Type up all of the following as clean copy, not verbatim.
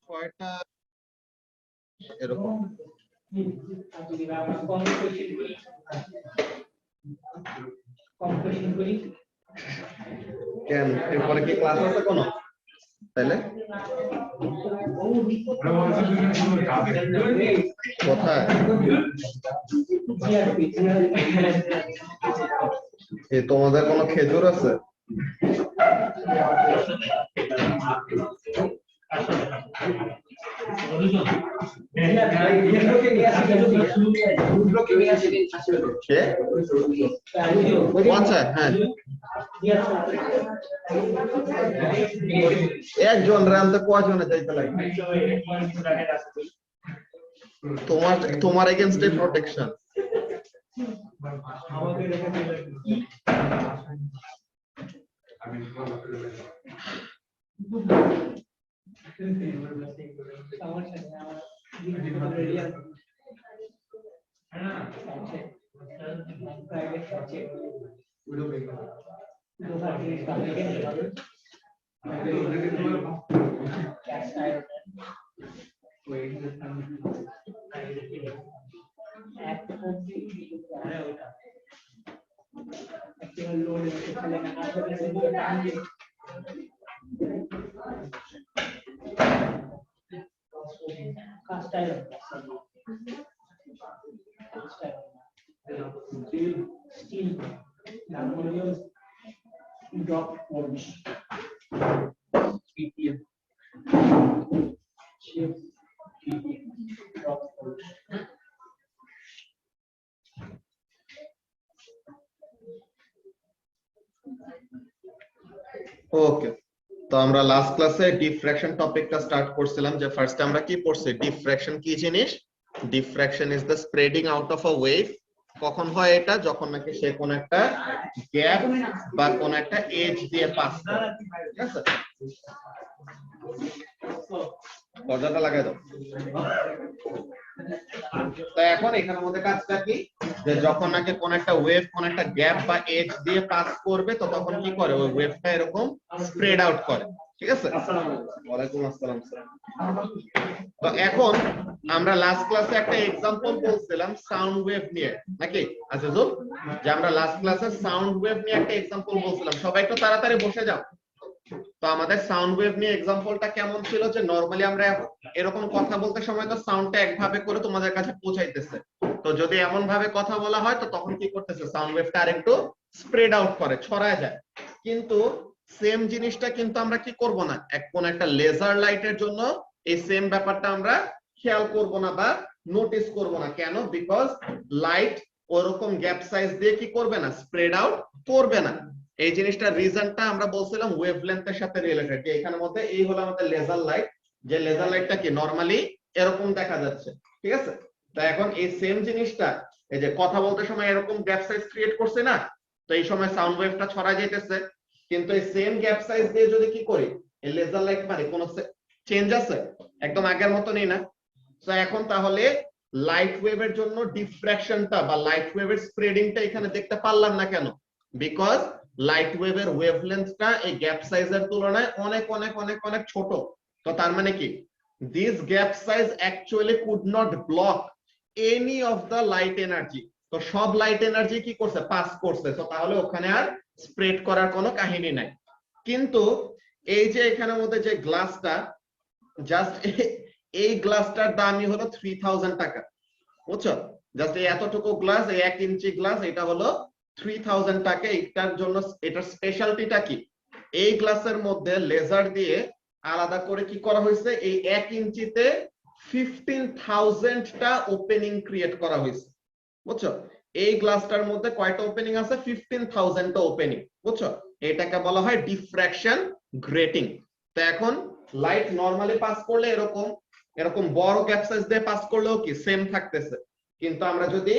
কয়টা এরকম কেন এরপরে কি ক্লাস আছে কোনো তাহলে কোথায় তোমাদের কোনো খেজুর আছে আচ্ছা হ্যাঁ একজন রানতে কয়জনে যাইতে লাগে তোমার এগেইনস্ট প্রোটেকশন ওকে তো আমরা লাস্ট ক্লাসে ডিফ্র্যাকশন টপিকটা স্টার্ট করছিলাম যে ফার্স্ট আমরা কি পড়ছি ডিফ্র্যাকশন কি জিনিস diffraction is the spreading out of a wave কখন হয় এটা যখন নাকি সে কোন একটা গ্যাপ বা কোন একটা এজ দিয়ে পাস করে ঠিক আছে দরজাটা লাগাই দাও তো এখন এখানে আমাদের কাজটা কি যে যখন নাকি কোন একটা ওয়েভ কোন একটা গ্যাপ বা এজ দিয়ে পাস করবে তো তখন কি করে ওই ওয়েভটা এরকম স্প্রেড আউট করে ঠিক আছে ওয়ালাইকুম আসসালাম তো এখন আমরা লাস্ট ক্লাসে একটা एग्जांपल বলছিলাম সাউন্ড ওয়েভ নিয়ে নাকি আজিজুল যে আমরা লাস্ট ক্লাসে সাউন্ড ওয়েভ নিয়ে একটা एग्जांपल বলছিলাম সবাই একটু তাড়াতাড়ি বসে যাও তো আমাদের সাউন্ড ওয়েভ নিয়ে एग्जांपलটা কেমন ছিল যে নরমালি আমরা এরকম কথা বলতে সময় তো সাউন্ডটা একভাবে করে তোমাদের কাছে পৌঁছাইতেছে তো যদি এমন ভাবে কথা বলা হয় তো তখন কি করতেছে সাউন্ড ওয়েভটা আরেকটু স্প্রেড আউট করে ছড়ায় যায় কিন্তু সেম জিনিসটা কিন্তু আমরা কি করব না কোন একটা লেজার লাইটের জন্য এই সেম ব্যাপারটা আমরা খেয়াল করব না বা নোটিস করব না কেন বিকজ লাইট ওরকম গ্যাপ সাইজ দিয়ে কি করবে না স্প্রেড আউট করবে না এই জিনিসটার রিজনটা আমরা বলছিলাম ওয়েভলেন্থের সাথে রিলেটেড যে এখানের মধ্যে এই হলো আমাদের লেজার লাইট যে লেজার লাইটটা কি নরমালি এরকম দেখা যাচ্ছে ঠিক আছে তো এখন এই সেম জিনিসটা এই যে কথা বলতে সময় এরকম গ্যাপ সাইজ ক্রিয়েট করছে না তো এই সময় সাউন্ড ওয়েভটা ছড়া যাইতেছে কিন্তু এই সেম গ্যাপ সাইজ দিয়ে যদি কি করি এই লেজার লাইট মানে কোনো চেঞ্জ আছে একদম আগের মতনই না তো এখন তাহলে লাইট ওয়েভের জন্য ডিফ্র্যাকশনটা বা লাইট ওয়েভের স্প্রেডিংটা এখানে দেখতে পারলাম না কেন বিকজ লাইট ওয়েভের ওয়েভলেন্থটা এই গ্যাপ সাইজের তুলনায় অনেক অনেক অনেক অনেক ছোট তো তার মানে কি this gap size actually could not block any of the light energy তো সব লাইট এনার্জি কি করছে পাস করছে তো তাহলে ওখানে আর স্প্রেড করার কোনো কাহিনী নাই কিন্তু এই যে এখানের মধ্যে যে গ্লাসটা জাস্ট এই গ্লাসটার দামই হলো 3000 টাকা বুঝছো জাস্ট এই এতটুকু গ্লাস এই 1 ইঞ্চি গ্লাস এটা হলো 3000 টাকা এটার জন্য এটার স্পেশালিটিটা কি এই গ্লাসের মধ্যে লেজার দিয়ে আলাদা করে কি করা হয়েছে এই 1 ইঞ্চিতে 15000 টা ওপেনিং ক্রিয়েট করা হয়েছে বুঝছো এই গ্লাসটার মধ্যে কয়টা ওপেনিং আছে 15000 টা ওপেনিং বুঝছো এটাকে বলা হয় ডিফ্র্যাকশন গ্রেটিং তো এখন লাইট নরমালি পাস করলে এরকম এরকম বড় গ্যাপ সাইজ দিয়ে পাস করলেও কি সেম থাকতেছে কিন্তু আমরা যদি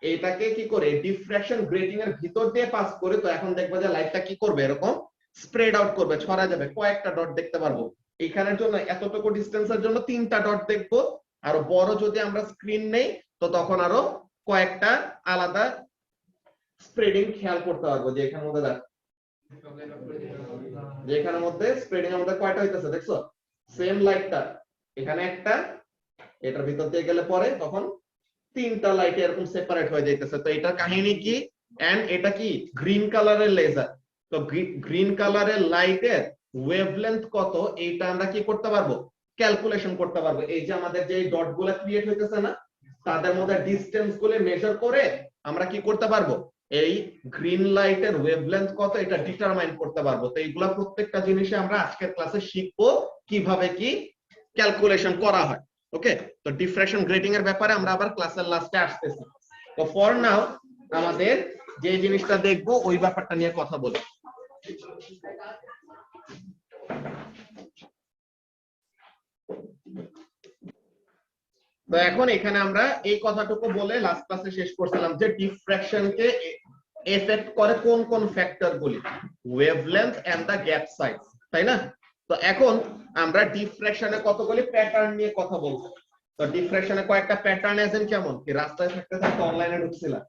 এইটাকে কি করে ডিফ্র্যাকশন গ্রেটিং এর ভিতর দিয়ে পাস করে তো এখন দেখবো যে লাইটটা কি করবে এরকম স্প্রেড আউট করবে ছড়া যাবে কয়েকটা ডট দেখতে পারবো এখানের জন্য এতটুকু ডিসটেন্সের জন্য 3টা ডট দেখবো আর বড় যদি আমরা স্ক্রিন নেই তো তখন আরো কয়েকটা আলাদা স্প্রেডিং খেয়াল করতে পারবো যে এখানের মধ্যে দেখ যে এখানের মধ্যে স্প্রেডিং আমাদের কয়টা হইতেছে দেখছো সেম লাইটটা এখানে একটা, এটার ভিতর দিয়ে গেলে পরে তখন তিনটা লাইট এরকম সেপারেট হয়ে যাইতেছে। তো এটার কাহিনী কি, এন্ড এটা কি গ্রিন কালারের লেজার। তো গ্রিন কালারের লাইটের ওয়েভলেন্থ কত, এইটা আমরা কি করতে পারবো, ক্যালকুলেশন করতে পারবো। এই যে আমাদের যে ডট গুলা ক্রিয়েট হইতেছে না, তাদের মধ্যে ডিসটেন্স গুলো মেজার করে আমরা কি করতে পারবো, এই গ্রিন লাইটের ওয়েভলেন্থ কত এটা ডিটারমাইন করতে পারবো। তো এইগুলা প্রত্যেকটা জিনিসে আমরা আজকের ক্লাসে শিখবো কিভাবে কি ক্যালকুলেশন করা হয়। ওকে, তো ডিফ্র্যাকশন গ্রেটিং এর ব্যাপারে আমরা আবার ক্লাসের লাস্টে আসতেছি। তো ফর নাও আমাদের যে জিনিসটা দেখবো ওই ব্যাপারটা নিয়ে কথা বলি। তো এখন এখানে আমরা এই কথাটুকু বলে লাস্ট ক্লাসে শেষ করছিলাম যে ডিফ্র্যাকশনকে এফেক্ট করে কোন কোন ফ্যাক্টর গুলি, wavelength and the gap size, তাই না? তো এখন আমরা ডিফ্র্যাকশনে কতগুলি প্যাটার্ন নিয়ে কথা বলবো। তো ডিফ্র্যাকশনে কয়েকটা প্যাটার্ন এজেন, কেমন কি রাস্তায় থাকতে থাকতে অনলাইনে ঢুকছিলাম।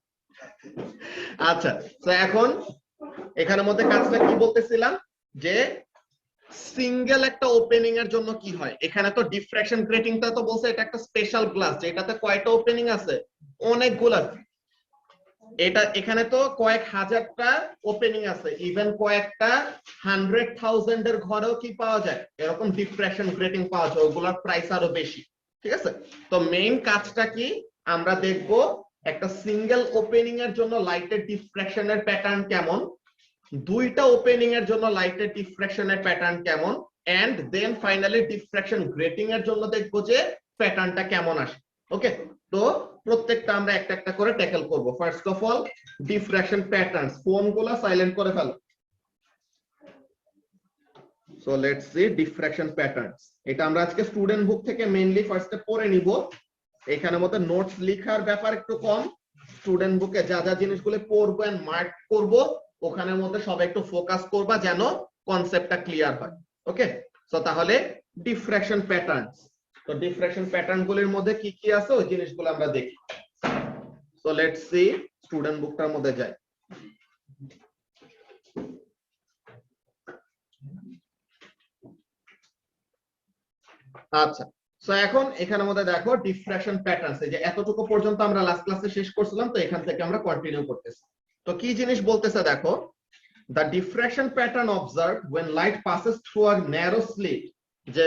আচ্ছা, তো এখন এখানের মধ্যে কাজটা কি বলতেছিলাম যে সিঙ্গেল একটা ওপেনিং এর জন্য কি হয়, এখানে তো ডিফ্র্যাকশন গ্রেটিংটা তো বলছে এটা একটা স্পেশাল গ্লাস, যেটাতে কয়টা ওপেনিং আছে, অনেকগুলা। এটা এখানে তো কয়েক হাজারটা ওপেনিং আছে, ইভেন কয়েকটা 100,000 এর ঘরেও কি পাওয়া যায়, এরকম ডিফ্র্যাকশন গ্রেটিং পাওয়া যায়, ওগুলোর প্রাইস আরো বেশি। ঠিক আছে, তো মেইন কাজটা কি আমরা দেখব, একটা সিঙ্গেল ওপেনিং এর জন্য লাইটের ডিফ্র্যাকশনের প্যাটার্ন কেমন, দুইটা ওপেনিং এর জন্য লাইটের ডিফ্র্যাকশনের প্যাটার্ন কেমন, and then finally diffraction grating এর জন্য দেখবো যে প্যাটার্নটা কেমন আসে। ওকে, তো প্রত্যেকটা আমরা একটা একটা করে ট্যাকল করব। First of all diffraction patterns, ফোনগুলো সাইলেন্ট করে ফেলো। So let's see diffraction patterns. এটা আমরা আজকে স্টুডেন্ট বুক থেকে মেইনলি ফার্স্টে পড়ে নিব। এখানে মতো নোটস লেখার ব্যাপার একটু কম, স্টুডেন্ট বুকে যা যা জিনিসগুলো পড়বো এন্ড মার্ক করব ওখানের মধ্যে সবাই একটু ফোকাস করবা যেন কনসেপ্টটা ক্লিয়ার হয়। ওকে, সো তাহলে ডিফ্র্যাকশন প্যাটার্নস, তো ডিফ্র্যাকশন প্যাটার্ন গুলির মধ্যে কি কি আছে ওই জিনিসগুলো আমরা দেখি। সো লেটস সি, স্টুডেন্ট বুকটার মধ্যে যাই। আচ্ছা, সো এখন এখানের মধ্যে দেখো ডিফ্র্যাকশন প্যাটার্নস, এই যে এতটুকু পর্যন্ত আমরা লাস্ট ক্লাসে শেষ করছিলাম, তো এখান থেকে আমরা কন্টিনিউ করতেছি। তো কি জিনিস বলতেছে দেখো, the diffraction pattern observed when light passes through a narrow slit, যে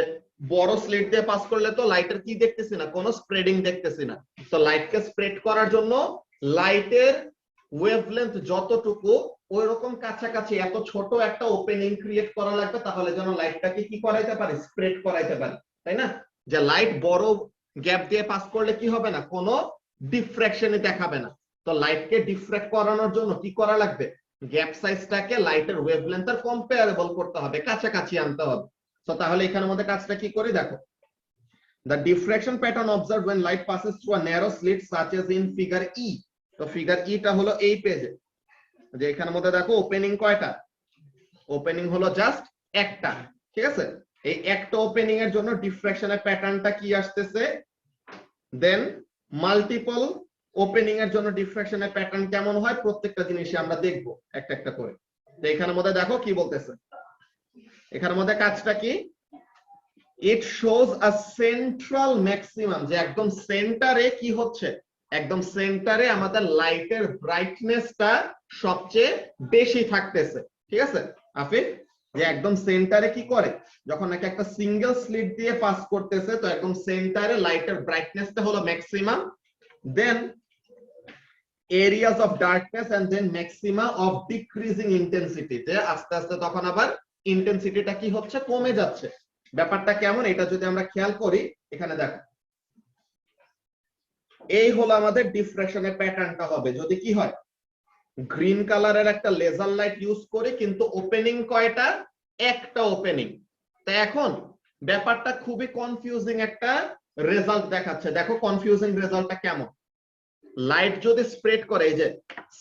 বড় স্লিট দিয়ে পাস করলে তো লাইটের কি দেখতেছি না, কোনো স্প্রেডিং দেখতেছি না। তো লাইটকে স্প্রেড করার জন্য লাইটের ওয়েভলেন্থ যতটুকু ওই রকম কাছাকাছি এত ছোট একটা ওপেনিং ক্রিয়েট করা লাগবে, তাহলে যেন লাইটটাকে কি করাইতে পারে, স্প্রেড করাইতে পারে, তাই না? যে লাইট বড় গ্যাপ দিয়ে পাস করলে কি হবে না, কোনো ডিফ্র্যাকশনই দেখাবে না। তো লাইটকে ডিফ্র্যাক্ট করানোর জন্য কি করা লাগবে, গ্যাপ সাইজটাকে লাইটের ওয়েভলেন্থের কম্পারেবল করতে হবে, কাছাকাছি আনতে হবে। তো তাহলে এখানের মধ্যে কাজটা কি করি দেখো, the diffraction pattern observed when light passes through a narrow slit such as in figure E। তো ফিগার ই টা হলো এই পেজে, যে এখানের মধ্যে দেখো ওপেনিং কয়টা, ওপেনিং হলো জাস্ট একটা। ঠিক আছে, এই একটা ওপেনিং এর জন্য ডিফ্র্যাকশনের প্যাটার্নটা কি আসতেছে, দেন মাল্টিপল ওপেনিং এর জন্য ডিফ্র্যাকশনের প্যাটার্ন কেমন হয়, প্রত্যেকটা জিনিসই আমরা দেখব একটা একটা করে। তো এখানের মধ্যে দেখো কি বলতেছে, এখানের মধ্যে কাজটা কি, it shows a central maximum, যে একদম সেন্টারে কি হচ্ছে, একদম সেন্টারে আমাদের লাইটের ব্রাইটনেসটা সবচেয়ে বেশি থাকতেছে। ঠিক আছে আফিফ, যে একদম সেন্টারে কি করে, যখন নাকি একটা সিঙ্গেল স্লিট দিয়ে পাস করতেছে, তো একদম সেন্টারে লাইটের ব্রাইটনেসটা হলো maximum, then areas of darkness and then maxima of decreasing intensity, যে আস্তে আস্তে তখন আবার ইন্টেন্সিটিটা কি হচ্ছে, কমে যাচ্ছে। ব্যাপারটা কেমন এটা যদি আমরা খেয়াল করি, এখানে দেখো এই হলো আমাদের ডিফ্র্যাকশনের প্যাটার্নটা হবে যদি কি হয়, গ্রিন কালারের একটা লেজার লাইট ইউজ করি, কিন্তু ওপেনিং কয়টা, একটা ওপেনিং। তো এখন ব্যাপারটা খুবই কনফিউজিং একটা রেজাল্ট দেখাচ্ছে। দেখো কনফিউজিং রেজাল্টটা কেমন, লাইট যদি স্প্রেড করে, এই যে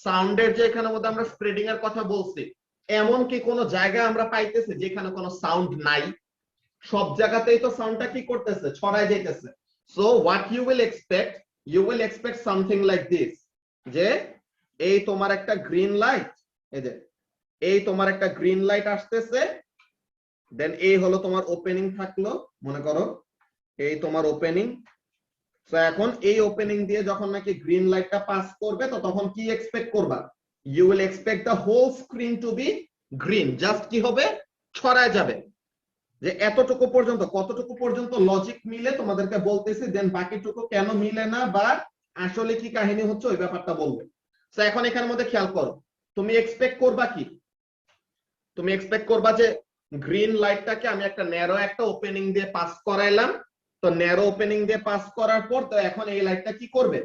সাউন্ডের যে এখানে মধ্যে আমরা স্প্রেডিং এর কথা বলছি, এমন কি কোনো জায়গা আমরা পাইতেছি যেখানে কোনো সাউন্ড নাই, সব জায়গাতেই তো সাউন্ডটা কি করতেছে, ছড়ায় যাইতেছে। So what you will expect something like this, যে এই তোমার একটা গ্রিন লাইট, এই যে এই তোমার একটা গ্রিন লাইট আসতেছে, দেন এই হলো তোমার ওপেনিং থাকলো, মনে করো এই তোমার ওপেনিং। তো এখন এই ওপেনিং দিয়ে যখন নাকি গ্রিন লাইটটা পাস করবে তো তখন কি এক্সপেক্ট করবা? You will expect the whole screen to be green. Just কি হবে? ছড়ায় যাবে। যে এতটুকু পর্যন্ত, কতটুকু পর্যন্ত লজিক মিলে তোমাদেরকে বলতেছি, দেন বাকিটুকু কেন মিলে না বা আসলে কি কাহিনী হচ্ছে ওই ব্যাপারটা বলবে। তো এখন এখানের মধ্যে খেয়াল করো, তুমি এক্সপেক্ট করবা কি? তুমি এক্সপেক্ট করবা যে গ্রিন লাইটটাকে আমি একটা ন্যারো একটা ওপেনিং দিয়ে পাস করাইলাম। তো ন্যারো ওপেনিং দিয়ে পাস করার পর তো এখন এই লাইটটা কি করবে?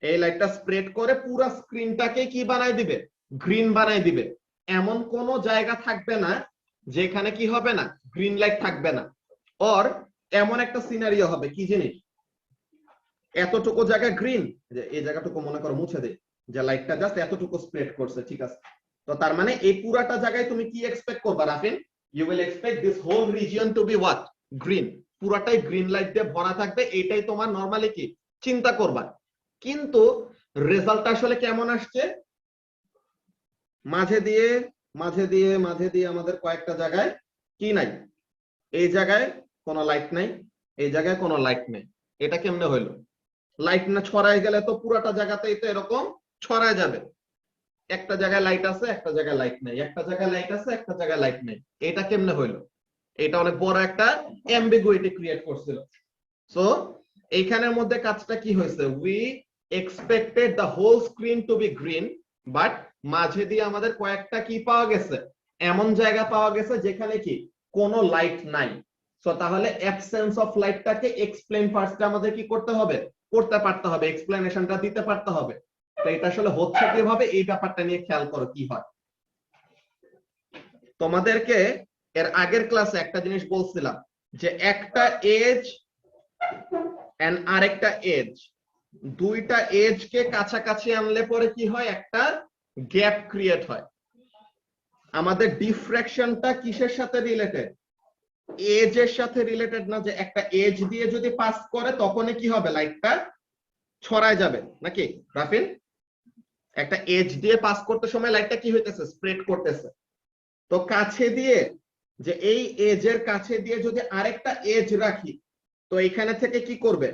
এই লাইটটা স্প্রেড করে পুরো স্ক্রিনটাকে কি বানাই দিবে? গ্রিন বানাই দিবে। এমন কোন জায়গা থাকবে না যেখানে কি হবে না? গ্রিন লাইট থাকবে না। অর এমন একটা সিনারিও হবে, কি জিনিস? এতটুকু জায়গা গ্রিন, যে এই জায়গাটুকু মনে করো মুছে দেই, যে লাইটটা জাস্ট এতটুকু স্প্রেড করছে, ঠিক আছে? তো তার মানে এই পুরাটা জায়গায় তুমি কি এক্সপেক্ট করবা Rafin? You will expect this whole region to be what? Green. পুরাটাই গ্রিন লাইট দিয়ে ভরা থাকবে, এটাই তোমার নরমালি কি চিন্তা করবা। কিন্তু রেজাল্টটা আসলে কেমন আসছে? মাঝে দিয়ে আমাদের কয়েকটা জায়গায় কি নাই? এই জায়গায় কোনো লাইট নাই, এই জায়গায় কোনো লাইট নেই। এটা কেমনে হইলো? লাইট না ছড়ায় গেলে তো পুরাটা জায়গাতেই তো এরকম ছড়ায় যাবে। একটা জায়গায় লাইট আছে, একটা জায়গায় লাইট নেই, একটা জায়গায় লাইট আছে, একটা জায়গায় লাইট নেই। এটা কেমনে হইলো? এটা অনেক বড় একটা অ্যাম্বিগুইটি ক্রিয়েট করছিল। সো এইখানের মধ্যে কাজটা কি হয়েছে? We expected the whole screen to be green, but মাঝে দিয়ে আমাদের কয়েকটা কি পাওয়া গেছে? এমন জায়গা পাওয়া গেছে যেখানে কি কোনো লাইট নাই। সো তাহলে অ্যাবসেন্স অফ লাইটটাকে এক্সপ্লেইন ফার্স্টে আমাদের কি করতে হবে? করতে পারতে হবে, এক্সপ্লেনেশনটা দিতে পারতে হবে। তো এটা আসলে হচ্ছে কিভাবে, এই ব্যাপারটা নিয়ে খেয়াল করো কি হয়। তোমাদেরকে এর আগের ক্লাসে একটা জিনিস বলছিলাম, যে একটা এজ এন্ড আরেকটা এজ, দুইটা এজ কে কাছাকাছি আনলে পরে কি হয়? একটা গ্যাপ ক্রিয়েট হয়। আমাদের ডিফ্র্যাকশনটা কিসের সাথে রিলেটেড? এজ এর সাথে রিলেটেড না, যে একটা এজ দিয়ে যদি পাস করে তখনই কি হবে? লাইটটা ছড়ায় যাবে নাকি রাফিন? একটা এজ দিয়ে পাস করতে সময় লাইটটা কি হইতেছে? স্প্রেড করতেছে। তো কাছে দিয়ে, যে এই এজ এর কাছে দিয়ে যদি আরেকটা এজ রাখি তো এখানে থেকে কি করবে?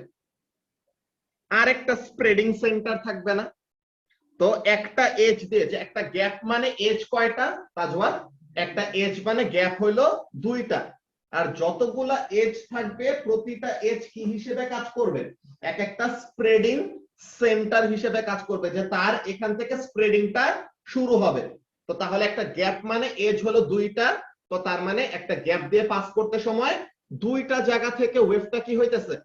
আরেকটা স্প্রেডিং সেন্টার থাকবে না? তো একটা এজ দিয়ে, যে একটা গ্যাপ মানে এজ কয়টা তাজওয়ার? একটা এজ মানে গ্যাপ হইলো দুইটা। আর যতগুলা এজ থাকবে প্রতিটা এজ কি হিসেবে কাজ করবে? এক একটা স্প্রেডিং সেন্টার হিসেবে কাজ করবে, যে তার এখান থেকে স্প্রেডিংটা শুরু হবে। তো তাহলে একটা গ্যাপ মানে এজ হলো দুইটা। তো তার মানে একটা গ্যাপ দিয়ে পাস করতে সময় দুইটা জায়গা থেকে ওয়েভটা কি হইতেছে?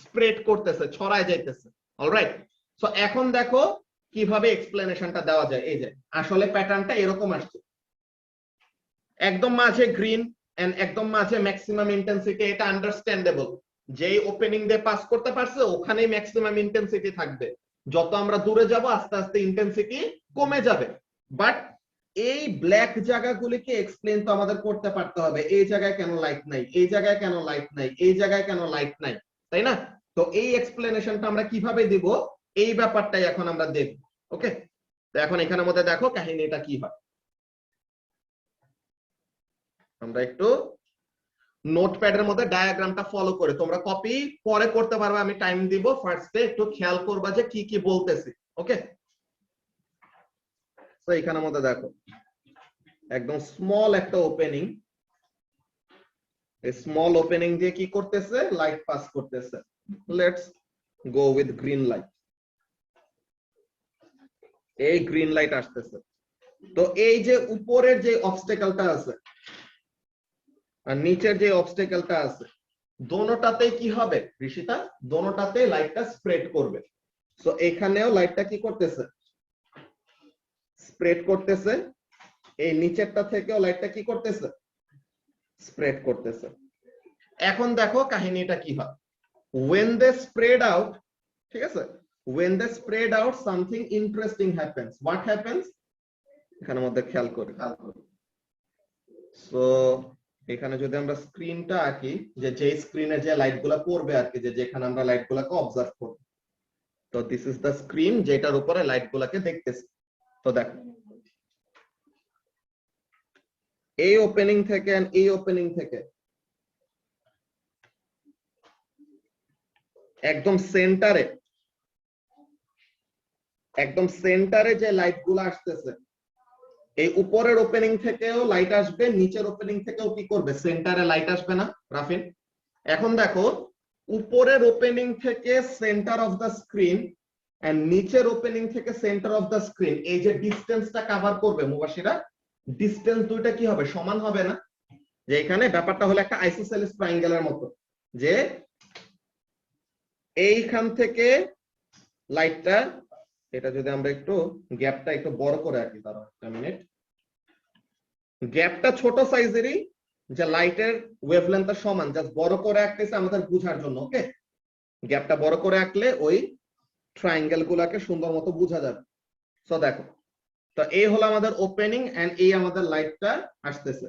স্প্রেড করতেছে, ছড়ায় যাইতেছে। অলরাইট। সো এখন দেখো কিভাবে এক্সপ্লেনেশনটা দেওয়া যায়। এই যে আসলে প্যাটার্নটা এরকম আসছে, একদম মাঝে গ্রিন এন্ড একদম মাঝে ম্যাক্সিমাম ইন্টেন্সিটি। এটা আন্ডারস্ট্যান্ডেবল, যেই ওপেনিং দিয়ে পাস করতে পারছে ওখানেই ম্যাক্সিমাম ইন্টেন্সিটি থাকবে। যত আমরা দূরে যাব আস্তে আস্তে ইন্টেন্সিটি কমে যাবে। বাট এই ব্ল্যাক জায়গাগুলিকে এক্সপ্লেন তো আমাদের করতে পারতে হবে। এই জায়গায় কেন লাইট নাই, এই জায়গায় কেন লাইট নাই, এই জায়গায় কেন লাইট নাই, তাই না? তো এই এক্সপ্লেনেশনটা আমরা কিভাবে দিব, এই ব্যাপারটাই এখন আমরা দেখব। ওকে, তো এখন এখানের মধ্যে দেখো কাহিনীটা কি হয়। আমরা একটু নোটপ্যাডের মধ্যে ডায়াগ্রামটা ফলো করে, তোমরা কপি পরে করতে পারবে, আমি টাইম দিব। ফার্স্টে একটু খেয়াল করবা যে কি কি বলতেছি। ওকে, তো এখানের মধ্যে দেখো একদম স্মল একটা ওপেনিং, এই স্মল ওপেনিং দিয়ে কি করতেছে? লাইট পাস করতেছে। Let's go with green light. এই গ্রিন লাইট আসতেছে। তো এই যে উপরের যে অবস্টেকলটা আছে আর নিচের যে অবস্টেকলটা আছে, দোনোটাতে কি হবে ঋষিতা? দোনোটাতে লাইটটা স্প্রেড করবে। সো এখানেও লাইটটা কি করতেছে? স্প্রেড করতেছে। এই নিচেরটা থেকেও লাইটটা কি করতেছে? স্প্রেড করতেছে। এখন দেখো কাহিনীটা কি হয়। when they spread out, ঠিক আছে, when they spread out something interesting happens. what happens? এখানের মধ্যে খেয়াল করি। সো এখানে যদি আমরা স্ক্রিনটা আঁকি, যে যে স্ক্রিনে যে লাইটগুলো পড়বে আর কি, যে যেখানে আমরা লাইটগুলোকে অবজার্ভ করব, তো দিস ইজ দ্য স্ক্রিন যেটার উপরে লাইটগুলোকে দেখতেছি। তো দেখো এই ওপেনিং থেকে এই ওপেনিং থেকে একদম সেন্টারে যে লাইট গুলো আসতেছে, এই উপরের ওপেনিং থেকেও লাইট আসবে, নিচের ওপেনিং থেকেও কি করবে, সেন্টারে লাইট আসবে না রাফিন? এখন দেখো, উপরের ওপেনিং থেকে centre of the screen and নিচের ওপেনিং থেকে সেন্টার অফ দা স্ক্রিন, এই যে ডিসটেন্সটা কভার করবে মুবাশিরা, ডিসটেন্স দুইটা কি হবে, সমান হবে না? যে এখানে ব্যাপারটা হলো একটা আইসোসেলিস ট্রায়াঙ্গেলের মতো, যে এইখান থেকে লাইটটা, এটা যদি আমরা একটু গ্যাপটা একটু বড় করে আঁকি, দাঁড়াও একটা মিনিট, গ্যাপটা ছোট সাইজেরই, যে লাইটের ওয়েভলেন্থটা সমান, জাস্ট বড় করে আঁকতেছে আমাদের বোঝার জন্য। ওকে, গ্যাপটা বড় করে আঁকলে ওই ট্রায়াঙ্গেল গুলাকে সুন্দর মতো বোঝা যাবে। সো দেখো, তো এই হলো আমাদের ওপেনিং এন্ড এই আমাদের লাইটটা আসতেছে।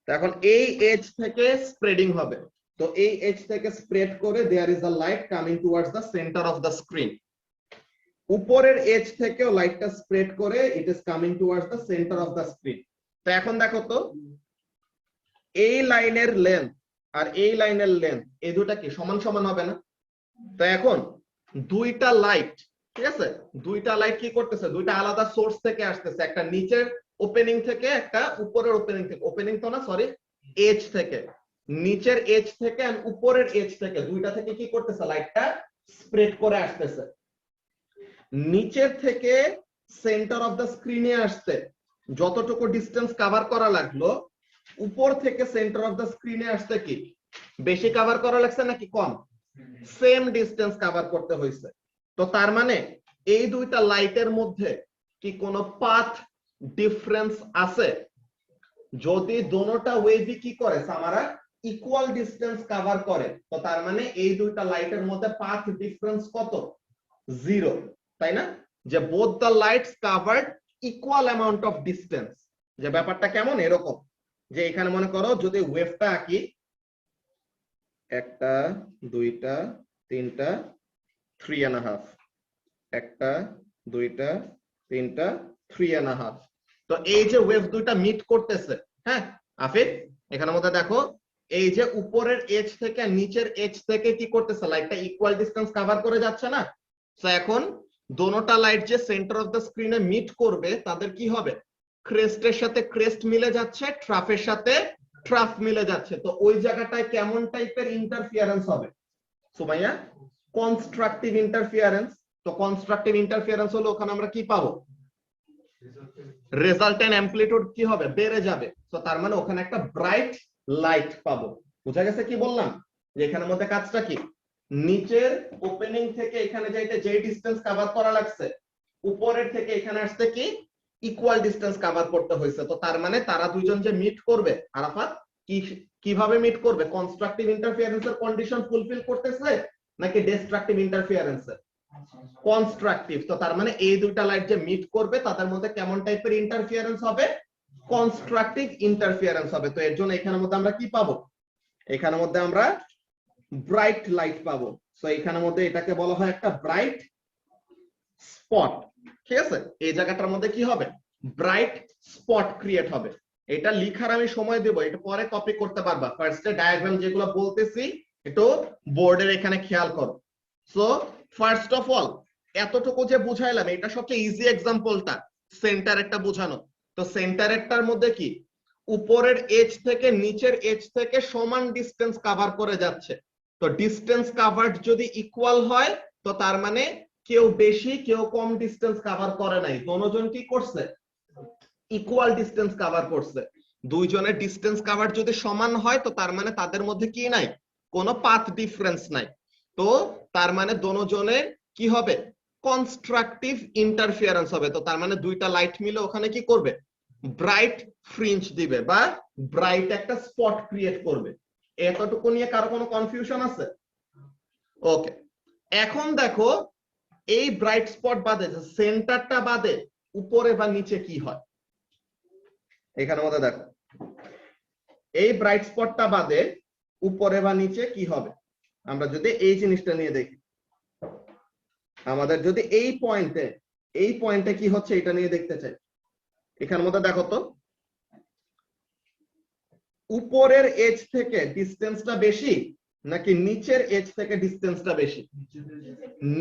এখন এই এজ থেকে স্প্রেডিং হবে, তো এই এজ থেকে স্প্রেড করে there is a light coming towards the centre of the screen. উপরের এজ থেকেও লাইটটা স্প্রেড করে it is coming towards the centre of the screen. তো এখন দেখো তো, এই লাইনের লেন্থ আর এই লাইনের লেন্থ, এই দুটা কি সমান সমান হবে না? তো এখন দুইটা লাইট, ঠিক আছে, দুইটা লাইট কি করতেছে, দুইটা আলাদা সোর্স থেকে আসতেছে, একটা নিচের ওপেনিং থেকে, একটা উপরের ওপেনিং থেকে, ওপেনিং তো না সরি, এজ থেকে, নিচের এজ থেকে আর উপরের এজ থেকে, দুইটা থেকে কি করতেছে, লাইটটা স্প্রেড করে আসতেছে। নিচের থেকে সেন্টার অফ দ্য স্ক্রিনে আসতে যতটুকু ডিসটেন্স কভার করা লাগলো, উপর থেকে সেন্টার অফ দ্য স্ক্রিনে আসতে কি বেশি কভার করা লাগছে নাকি কম? সেম ডিসটেন্স কভার করতে হয়েছে। তো তার মানে এই দুইটা লাইটের মধ্যে কি কোনো পাথ ডিফারেন্স আছে? যদি দোনোটা ওয়েভই কি করে সামারা ইকুয়াল ডিসটেন্স কভার করে, তো তার মানে এই দুইটা লাইটের মধ্যে পাথ ডিফারেন্স কত? 0, তাই না? যে both the lights covered equal amount of distance. যে ব্যাপারটা কেমন এরকম, যে এখানে মনে করো যদি ওয়েভটা আঁকি, একটা দুইটা তিনটা 3.5, একটা দুইটা তিনটা 3.5, তো এই যে ওয়েভ দুইটা মিট করতেছে, হ্যাঁ আফিফ, এখানের মধ্যে দেখো, এই যে উপরের এজ থেকে নিচের এজ থেকে কি করতেছে, লাইটটা ইকুয়াল ডিসটেন্স কভার করে যাচ্ছে না? তো এখন দোনোটা লাইট যে সেন্টার অফ দ্য স্ক্রিনে মিট করবে, তাদের কি হবে, ক্রেস্টের সাথে ক্রেস্ট মিলে যাচ্ছে, ট্রাফের সাথে ট্রাফ মিলে যাচ্ছে। তো ওই জায়গাটায় কেমন টাইপের ইন্টারফিয়ারেন্স হবে সুমাইয়া? Constructive interference. তো কনস্ট্রাকটিভ ইন্টারফিয়ারেন্স হলো ওখানে আমরা কি পাবো, রেজাল্টেন্ট অ্যামপ্লিটিউড কি হবে, বেড়ে যাবে। তো তার মানে ওখানে একটা ব্রাইট লাইট পাবো। বুঝা গেছে কি বললাম? যে এখানের মধ্যে কাজটা কি, নিচের ওপেনিং থেকে এখানে যাইতে যে ডিসটেন্স কভার করা লাগছে, উপরের থেকে এখানে আসতে কি ইকুয়াল ডিসটেন্স কভার করতে হয়েছে। তো তার মানে তারা দুইজন যে মিট করবে, আরাফাত কি কিভাবে মিট করবে, কনস্ট্রাকটিভ ইন্টারফিয়ারেন্সের কন্ডিশন ফুলফিল করতেছে নাকি ডিস্ট্রাকটিভ ইন্টারফিয়ারেন্সের? কনস্ট্রাকটিভ। তো তার মানে এই দুইটা লাইট যে মিট করবে তাদের মধ্যে কেমন টাইপের ইন্টারফিয়ারেন্স হবে, কনস্ট্রাকটিভ ইন্টারফিয়ারেন্স হবে। তো এর জন্য এখানের মধ্যে আমরা কি পাবো, এখানের মধ্যে আমরা ব্রাইট লাইট পাবো। সো এখানের মধ্যে এটাকে বলা হয় একটা ব্রাইট স্পট। ঠিক আছে, এই জায়গাটার মধ্যে কি হবে, ব্রাইট স্পট ক্রিয়েট হবে। এটা লিখার আমি সময় দেব, এটা পরে কপি করতে পারবা। ফার্স্টে ডায়াগ্রাম যেগুলো বলতেছি একটু বোর্ডের এখানে খেয়াল করো। সো ফার্স্ট অফ অল এতটুকু যে বুঝাইলাম, এটা সবচেয়ে ইজি এক্সাম্পলটা সেন্টারেরটা বোঝানো। তো সেন্টারেরটার মধ্যে কি উপরের এজ থেকে নিচের এজ থেকে সমান ডিসটেন্স কভার করে যাচ্ছে। তো ডিসটেন্স কভারড যদি ইকুয়াল হয়, তো তার মানে কেউ বেশি কেউ কম ডিসটেন্স কভার করে নাই, দুজন কি করছে, ইকুয়াল ডিসটেন্স কভার করছে। দুইজনের ডিসটেন্স কভার যদি সমান হয়, তো তার মানে তাদের মধ্যে কি নাই, কোনো পাথ ডিফারেন্স নাই। তো তার মানে দুজনের কি হবে, কনস্ট্রাকটিভ ইন্টারফিয়ারেন্স হবে। তো তার মানে দুইটা লাইট মিলে ওখানে কি করবে, ব্রাইট ফ্রিঞ্জ দিবে বা ব্রাইট একটা স্পট ক্রিয়েট করবে। এতটুকু নিয়ে কারো কোনো কনফিউশন আছে? ওকে, এখন দেখো এই ব্রাইট স্পট বাদে, সেন্টারটা বাদে উপরে বা নিচে কি হয়, এখানের মধ্যে দেখো এই ব্রাইট স্পটটা বাদে উপরে বা নিচে কি হবে। আমরা যদি এই জিনিসটা নিয়ে দেখি, আমাদের যদি এই পয়েন্টে কি হচ্ছে এটা নিয়ে দেখতে চাই, এখানের মধ্যে দেখো তো উপরের এজ থেকে ডিসটেন্সটা বেশি নাকি নিচের এজ থেকে ডিসটেন্সটা বেশি?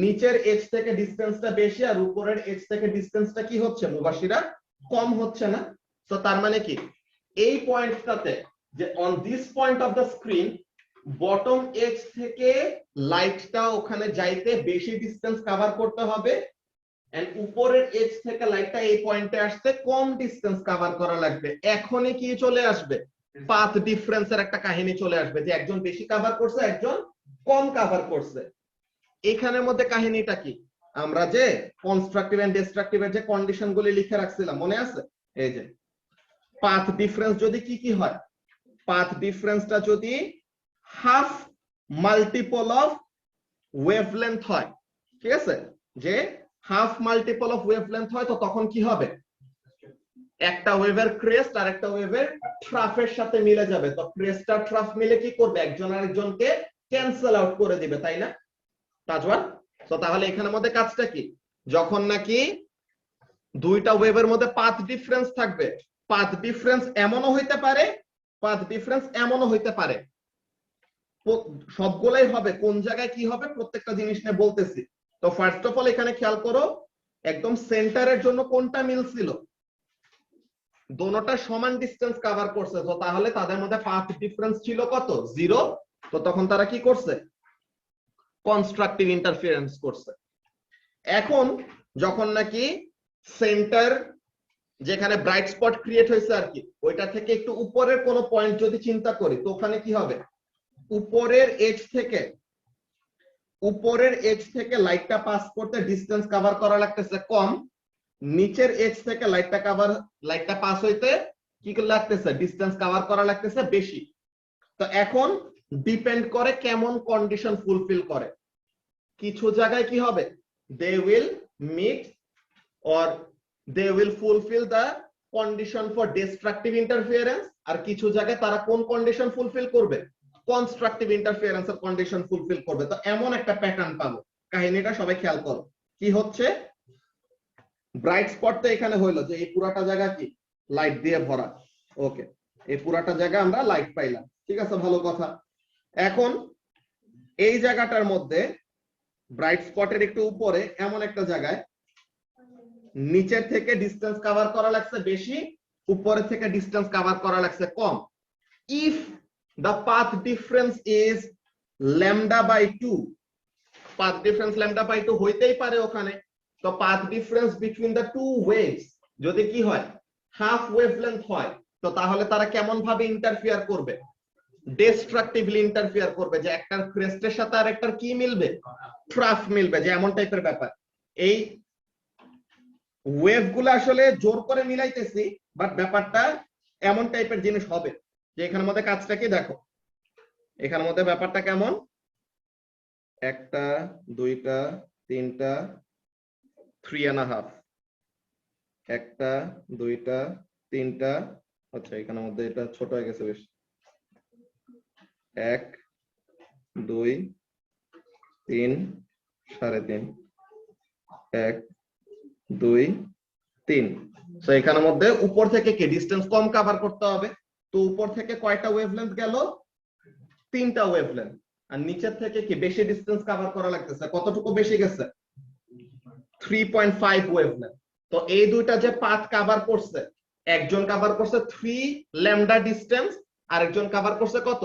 নিচের এজ থেকে ডিসটেন্সটা বেশি আর উপরের এজ থেকে ডিসটেন্সটা কি হচ্ছে মুবাশিরা কম হচ্ছে না? তো তার মানে কি এই পয়েন্টটাতে যে on this point of the screen bottom edge থেকে লাইটটা ওখানে যাইতে বেশি ডিসটেন্স কভার করতে হবে এন্ড উপরের এজ থেকে লাইটটা এই পয়েন্টে আসতে কম ডিসটেন্স কভার করা লাগবে। এখনই কি চলে আসবে পাথ ডিফারেন্সের একটা কাহিনী চলে আসবে যে একজন বেশি কভার করছে একজন কম কভার করছে। এখানের মধ্যে কাহিনীটা কি আমরা যে কনস্ট্রাকটিভ এন্ড ডিস্ট্রাকটিভের যে কন্ডিশনগুলি লিখে রাখছিলাম মনে আছে? এই যে পাথ ডিফারেন্স যদি কি কি হয়, পাথ ডিফারেন্সটা যদি হাফ মাল্টিপল অফ ওয়েভলেন্থ হয়, ঠিক আছে, যে হাফ মাল্টিপল অফ ওয়েভলেন্থ হয় তো তখন কি হবে একটা ওয়েভের ক্রেস্ট আর একটা ওয়েভের ট্রাফের সাথে মিলে যাবে। তো ক্রেস্ট আর ট্রাফ মিলে কি করবে একজন আরেকজনকে ক্যান্সেল আউট করে দিবে, তাই না তাজওয়ান? তো তাহলে এখানের মধ্যে কাজটা কি যখন নাকি দুইটা ওয়েভের মধ্যে পাথ ডিফারেন্স থাকবে, পাথ ডিফারেন্স এমনও হইতে পারে পাথ ডিফারেন্স এমনও হইতে পারে, সবগুলাই হবে কোন জায়গায় কি হবে প্রত্যেকটা জিনিস নিয়ে বলতেছি। তো ফার্স্ট অফ অল এখানে খেয়াল করো একদম সেন্টারের জন্য কোনটা মিলছিল দোনোটা সমান ডিসটেন্স কভার করছে, তো তাহলে তাদের মধ্যে পাথ ডিফারেন্স ছিল কত 0। তো তখন তারা কি করছে কনস্ট্রাকটিভ ইন্টারফারেন্স করছে। এখন যখন নাকি সেন্টার যেখানে ব্রাইট স্পট ক্রিয়েট হয়েছে আর কি ওইটা থেকে একটু উপরের কোন পয়েন্ট যদি চিন্তা করি তো ওখানে কি হবে উপরের এজ থেকে লাইটটা পাস করতে ডিসটেন্স কভার করা লাগতেছে কম, নিচের এজ থেকে লাইটটা পাস হইতে কি লাগতেছে ডিসটেন্স কভার করা লাগতেছে বেশি। তো এখন ডিপেন্ড করে কেমন কন্ডিশন ফুলফিল করে। কিছু জায়গায় কি হবে they will meet or they will fulfill the condition for destructive interference আর কিছু জায়গায় তারা কোন কন্ডিশন ফুলফিল করবে কনস্ট্রাকটিভ ইন্টারফারেন্স এর কন্ডিশন ফুলফিল করবে। তো এমন একটা প্যাটার্ন পাবো। কাহিনীটা সবাই খেয়াল করো কি হচ্ছে ব্রাইট স্পট তো এখানে হইলো যে এই পুরাটা জায়গা কি লাইট দিয়ে ভরা, ওকে এই পুরাটা জায়গা আমরা লাইট পাইলাম, ঠিক আছে ভালো কথা। এখন এই জায়গাটার মধ্যে ব্রাইট স্পটের একটু উপরে এমন একটা জায়গায় নিচের থেকে ডিসটেন্স কভার করা লাগছে বেশি, উপরে থেকে ডিসটেন্স কভার করা লাগছে কম। If the path difference is lambda by 2, path difference lambda by 2 হইতেই পারে ওখানে। তো path difference between the two waves যদি কি হয় হাফ ওয়েভলেন্থ হয় তো তাহলে তারা কেমন ভাবে ইন্টারফেয়ার করবে ডিস্ট্রাকটিভলি ইন্টারফেয়ার করবে যে একটার ক্রেস্টের সাথে আরেকটার কি মিলবে ট্রাফ মিলবে, যে এমন টাইপের ব্যাপার। এই ওয়েভ গুলো আসলে জোর করে মিলাইতেছি বাট ব্যাপারটা এমন টাইপের জিনিস হবে যে এখানের মধ্যে কাজটা কি দেখো এখানের মধ্যে ব্যাপারটা কেমন একটা দুইটা তিনটা 3.5 একটা দুইটা তিনটা, আচ্ছা এখানের মধ্যে এটা ছোট হয়ে গেছে বেশ 1 2 3 3.5 1 2 3। তো এখানের মধ্যে উপর থেকে কি ডিসটেন্স কম কভার করতে হবে, তো উপর থেকে কয়টা ওয়েভলেন্থ গেল 3টা ওয়েভলেন্থ, আর নিচের থেকে কি বেশি ডিসটেন্স কভার করা লাগতেছে, কতটুকু বেশি গেছে 3.5 ওয়েভলেন্থ। তো এই দুইটা যে পাথ কভার করছে একজন কভার করছে 3 ল্যামডা ডিসটেন্স আর একজন কভার করছে কত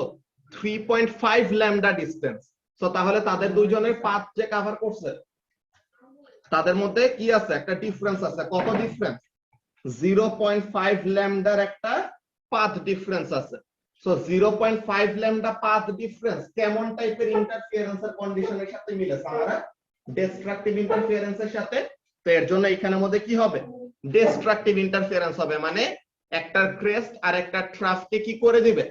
3.5 ল্যামডা ডিসটেন্স। তো তাহলে তাদের দুইজনের পাথ যে কভার করছে তাদের মধ্যে কি আছে একটা ডিফারেন্স আছে, কত ডিফারেন্স 0.5 ল্যামডার একটা পাথ ডিফারেন্স আছে। সো 0.5 ল্যামডা পাথ ডিফারেন্স কেমন টাইপের ইন্টারফারেন্সের কন্ডিশনের সাথে মিলে আমরা ডিস্ট্রাকটিভ ইন্টারফারেন্সের সাথে। তো এর জন্য এখানের মধ্যে কি হবে ডিস্ট্রাকটিভ ইন্টারফারেন্স হবে, মানে একটা ক্রেস্ট আর একটা ট্রাফকে কি করে দিবে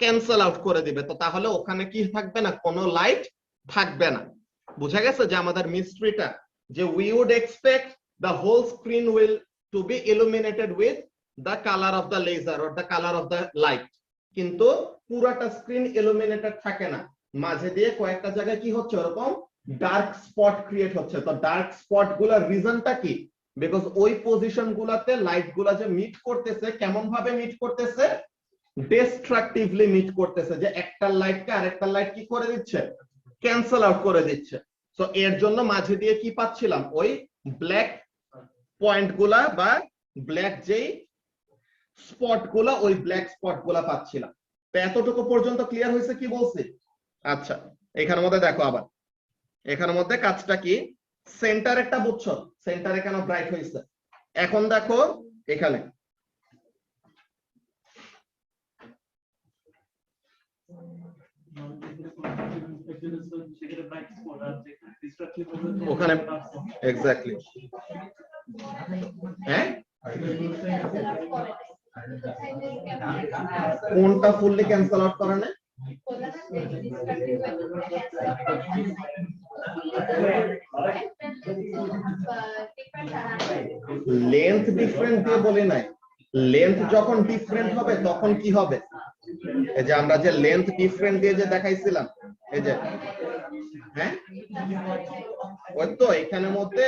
ক্যান্সেল আউট করে দিবে। তো তাহলে ওখানে কি থাকবে না কোনো লাইট থাকবে না। বুঝা গেছে যে আমাদের মিস্ট্রিটা যে we would expect the whole screen will to be illuminated with the color of the laser or the color of the light, কিন্তু পুরাটা স্ক্রিন illuminated থাকে না, মাঝে দিয়ে কয়েকটা জায়গায় কি হচ্ছে এরকম ডার্ক স্পট ক্রিয়েট হচ্ছে। তো ডার্ক স্পট গুলার রিজনটা কি বিকজ ওই পজিশন গুলাতে লাইট গুলা যে মিট করতেছে কেমন ভাবে মিট করতেছে ডিস্ট্রাকটিভলি মিট করতেছে, যে একটা লাইটকে আরেকটা লাইট কি করে দিচ্ছে, ক্যান্সেল আউট করে দিচ্ছে। সো এর জন্য মাঝে দিয়ে কি পাচ্ছিলাম, ওই ব্ল্যাক পয়েন্ট গুলা বা ব্ল্যাক যেই স্পট গুলা, ওই ব্ল্যাক স্পট গুলা পাচ্ছিলাম। তো এতটুকু পর্যন্ত ক্লিয়ার হয়েছে কি বলছি? আচ্ছা, এখানের মধ্যে দেখো আবার, এখানের মধ্যে কাজটা কি, সেন্টার একটা বুঝছো, সেন্টারে কেন ব্রাইট হয়েছে। এখন দেখো এখানে ওখানে এক্স্যাক্টলি, হ্যাঁ কোনটা ফুললি ক্যান্সেল আউট করে না, লেন্থ ডিফারেন্ট দিয়ে বলি নাই, লেন্থ যখন ডিফারেন্ট হবে তখন কি হবে, এই যে আমরা যে লেন্থ ডিফারেন্ট দিয়ে যে দেখাইছিলাম, এই যে হ্যাঁ ওই তো এখানের মধ্যে,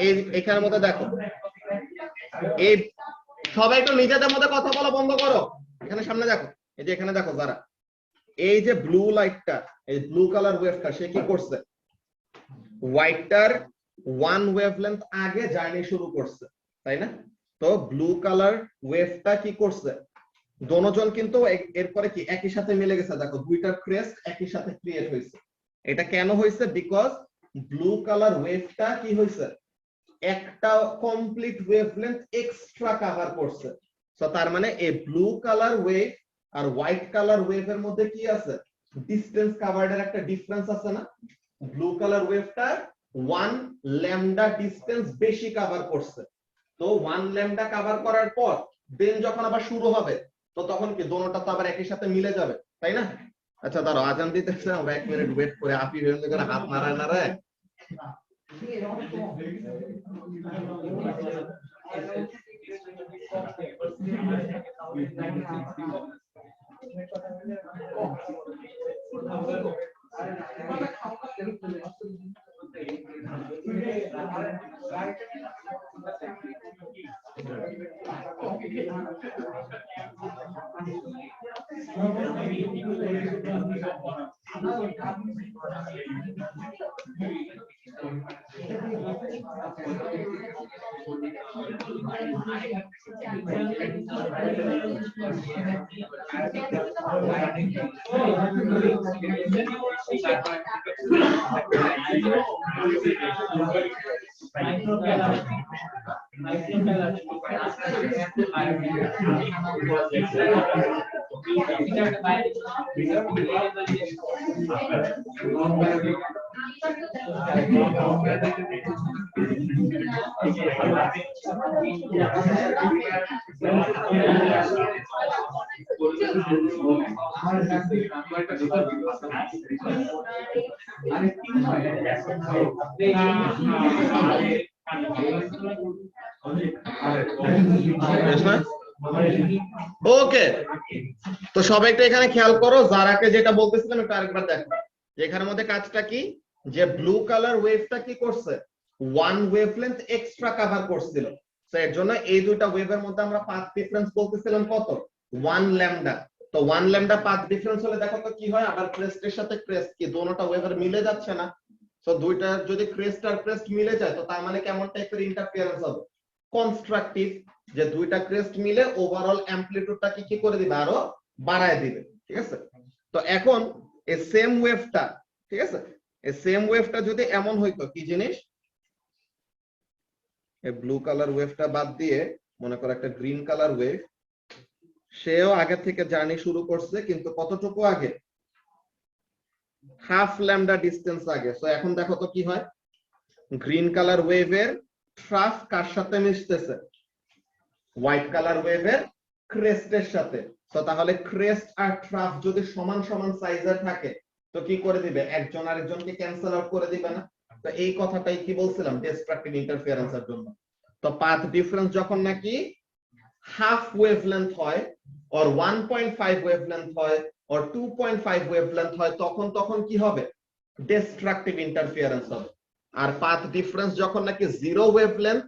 এই এখানের মধ্যে দেখো, এই সবাই একটু নিজেদের মধ্যে কথা বলা বন্ধ করো, এখানে সামনে দেখো, এই যে এখানে দেখো যারা, এই যে ব্লু লাইটটা, এই ব্লু কালার ওয়েভটা সে কি করছে, হোয়াইটটার ওয়ান ওয়েভলেন্থ আগে জার্নি শুরু করছে, তাই না? তো ব্লু কালার ওয়েভটা কি করছে, দোনোজন কিন্তু এরপরে কি একই সাথে মিলে গেছে, দেখো দুইটার ক্রেস্ট একই সাথে ক্রিয়েট হয়েছে। এটা কেন হয়েছে, বিকজ ব্লু কালার ওয়েভটা কি হয়েছে, একটা কমপ্লিট ওয়েভলেন্থ এক্সট্রা কভার করছে। সো তার মানে এই ব্লু কালার ওয়েভ আর হোয়াইট কালার ওয়েভের মধ্যে কি আছে, ডিসটেন্স কভার্ডের একটা ডিফারেন্স আছে না। ব্লু কালার ওয়েভটা 1 ল্যামডা ডিসটেন্স বেশি কভার করছে। তো 1 ল্যামডা কভার করার পর দেন যখন আবার শুরু হবে, তো তখন কি দোনোটা তো আবার একই সাথে মিলে যাবে, তাই না? আচ্ছা দাঁড়াও, আজান দিতেছে, আমরা 1 মিনিট ওয়েট করে, আপি হয়ে করে হাত নাড়ায় নাড়ায় ওকে। তো সবাইকে এখানে খেয়াল করো, যারাকে যেটা বলতেছিলাম একটু আরেকবার দেখো, এখানের মধ্যে কাজটা কি, যে ব্লু কালার ওয়েভটা কি করছে, 1 ওয়েভলেন্থ এক্সট্রা কভার করছিল। তো এর জন্য এই দুইটা ওয়েভের মধ্যে আমরা পাথ ডিফারেন্স বলতেছিলাম কত, 1 ল্যামডা। তো 1 ল্যামডা পাথ ডিফারেন্স হলে দেখো তো কি হয়, আবার ক্রেস্টের সাথে ক্রেস্ট কি দোনোটা ওয়েভের মিলে যাচ্ছে না। তো দুইটা যদি ক্রেস্ট আর ক্রেস্ট মিলে যায়, তো তার মানে কেমন টাইপের ইন্টারফিয়ারেন্স হবে, কনস্ট্রাকটিভ, যে দুইটা ক্রেস্ট মিলে ওভারঅল অ্যামপ্লিটিউডটা কি করে দিবে, আরো বাড়ায় দিবে, ঠিক আছে? তো এখন এই সেম ওয়েভটা, ঠিক আছে, এই সেম ওয়েভটা যদি এমন হইতো, কি জিনিস, এই ব্লু কালার ওয়েভটা বাদ দিয়ে মনে করো একটা গ্রিন কালার ওয়েভ, সেও আগে থেকে জার্নি শুরু করছে, কিন্তু কতটুকু আগে, হাফ ল্যামডা ডিসটেন্স আগে। সো এখন দেখো তো কি হয়, গ্রিন কালার ওয়েভের ট্রাফ কার সাথে মিশতেছে, হোয়াইট কালার ওয়েভের ক্রেস্টের সাথে। তো তাহলে ক্রেস্ট আর ট্রাফ যদি সমান সমান সাইজের থাকে, তো কি করে দিবে, একজন আরেকজনকে ক্যান্সেল আউট করে দিবে না। তো এই কথাটাই কি বলছিলাম, ডিস্ট্রাকটিভ ইন্টারফিয়ারেন্সের জন্য। তো পাথ ডিফারেন্স যখন নাকি হাফ ওয়েভলেন্থ হয়, or 1.5 ওয়েভলেন্থ হয়, or 2.5 ওয়েভলেন্থ হয়, তখন কি হবে, ডিস্ট্রাকটিভ ইন্টারফিয়ারেন্স হবে। আর পাথ ডিফারেন্স যখন নাকি 0 ওয়েভলেন্থ,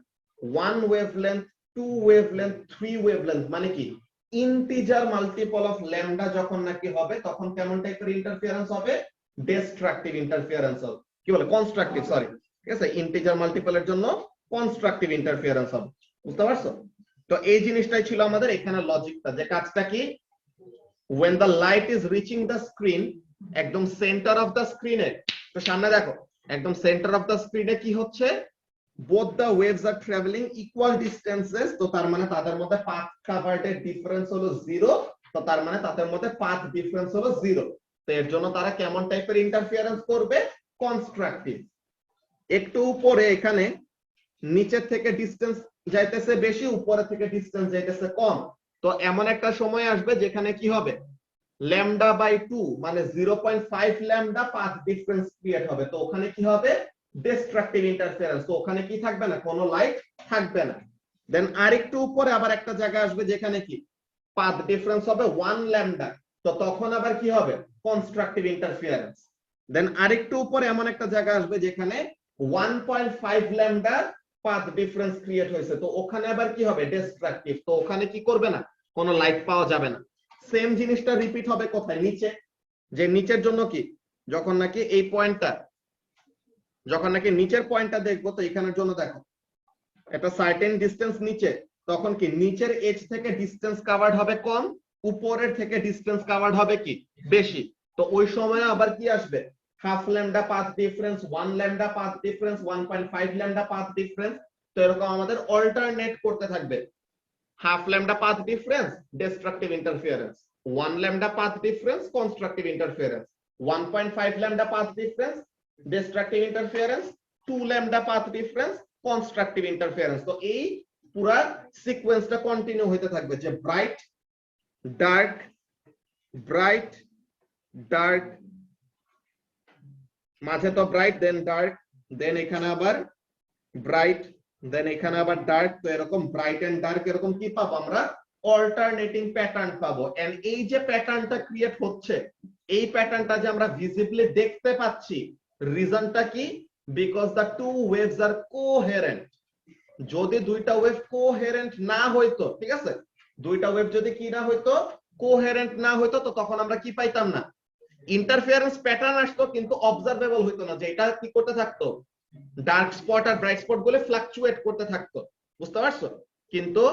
1 ওয়েভলেন্থ, 2 ওয়েভলেন্থ, 3 ওয়েভলেন্থ, মানে কি ইন্টিজার মাল্টিপল অফ ল্যামডা যখন নাকি হবে তখন কেমন টাইপের ইন্টারফিয়ারেন্স হবে? ডিস্ট্রাকটিভ ইন্টারফিয়ারেন্স হবে, কি বলে কনস্ট্রাকটিভ, সরি, ঠিক আছে, ইন্টিজার মাল্টিপলের জন্য কনস্ট্রাকটিভ ইন্টারফিয়ারেন্স হবে, বুঝতে পারছো? তো এই জিনিসটাই ছিল আমাদের এখানে লজিকটা, যে কাজটা কি, when the light is reaching the screen, একদম সেন্টার অফ দা স্ক্রিনে, তো সামনে দেখো একদম সেন্টার অফ দা স্ক্রিনে কি হচ্ছে, both the waves are traveling equal distances, তো তার মানে তাদের মধ্যে পাথ কাভার্ড এর ডিফারেন্স হলো 0, তো তার মানে তাদের মধ্যে পাথ ডিফারেন্স হলো 0, তো এর জন্য তারা কেমন টাইপের ইন্টারফিয়ারেন্স করবে? কনস্ট্রাকটিভ। একটু উপরে এখানে নিচের থেকে ডিসটেন্স যাইতেছে বেশি, উপরে থেকে ডিসটেন্স যাইতেছে কম, তো এমন একটা সময় আসবে যেখানে কি হবে, ল্যামডা বাই 2 মানে 0.5 ল্যামডা পাথ ডিফারেন্স ক্রিয়েট হবে, তো ওখানে কি হবে? ডিস্ট্রাকটিভ ইন্টারফিয়ারেন্স, তো ওখানে কি থাকবে না? কোনো লাইট থাকবে না। দেন আরেকটু উপরে আবার একটা জায়গা আসবে যেখানে কি পাথ ডিফারেন্স হবে 1 ল্যামডা, তো তখন আবার কি হবে? Constructive interference. দেন আরেকটু উপরে এমন একটা জায়গা আসবে যেখানে 1.5 ল্যামডা পাথ ডিফারেন্স ক্রিয়েট হয়েছে, তো ওখানে আবার কি হবে? ডিস্ট্রাকটিভ, তো ওখানে কি করবে না? কোনো লাইট পাওয়া যাবে না। সেম জিনিসটা রিপিট হবে কোথায়? নিচে, যে নিচের জন্য কি, যখন নাকি এই পয়েন্টটা, যখন নাকি নিচের পয়েন্টটা দেখবো, তো এখানের জন্য দেখো একটা সার্টেন ডিসটেন্স নিচে, তখন কি নিচের এজ থেকে ডিসটেন্স কভার্ড হবে কম, উপরের থেকে ডিসটেন্স কভার্ড হবে কি বেশি, তো ওই সময় আবার কি আসবে? Half lambda path difference, 1 lambda path difference, 1.5 lambda path difference, তো এরকম আমাদের অল্টারনেট করতে থাকবে। Half lambda path difference destructive interference, 1 lambda path difference constructive interference, 1.5 lambda path difference destructive interference, 2 lambda path difference constructive interference. তো এই পুরা সিকোয়েন্সটা continue হতে থাকবে, যে ব্রাইট ডার্ক ব্রাইট ডার্ক, মাঝে তো ব্রাইট দেন ডার্ক, দেন এখানে আবার ব্রাইট, দেন এখানে আবার ডার্ক, তো এরকম ব্রাইট এন্ড ডার্ক এরকম কি পাবো আমরা? অল্টারনেটিং প্যাটার্ন পাবো। এন্ড এই যে প্যাটার্নটা ক্রিয়েট হচ্ছে, এই প্যাটার্নটা যে আমরা ভিজিবলি দেখতে পাচ্ছি, রিজনটা কি? Because the two waves are coherent. যদি দুইটা ওয়েভ কোহেরেন্ট না হইতো, ঠিক আছে, দুইটা ওয়েভ যদি কি না হইতো, কোহেরেন্ট না হইতো, তো তখন আমরা কি পাইতাম না? ইন্টারফিয়ারেন্স প্যাটার্ন আসতো, কিন্তু অবজারভেবল হইতো না, যে এটা কি করতে থাকতো, ডার্ক স্পট আর ব্রাইট স্পট গুলো ফ্লাকচুয়েট করতে থাকতো, বুঝতে পারছো? কিন্তু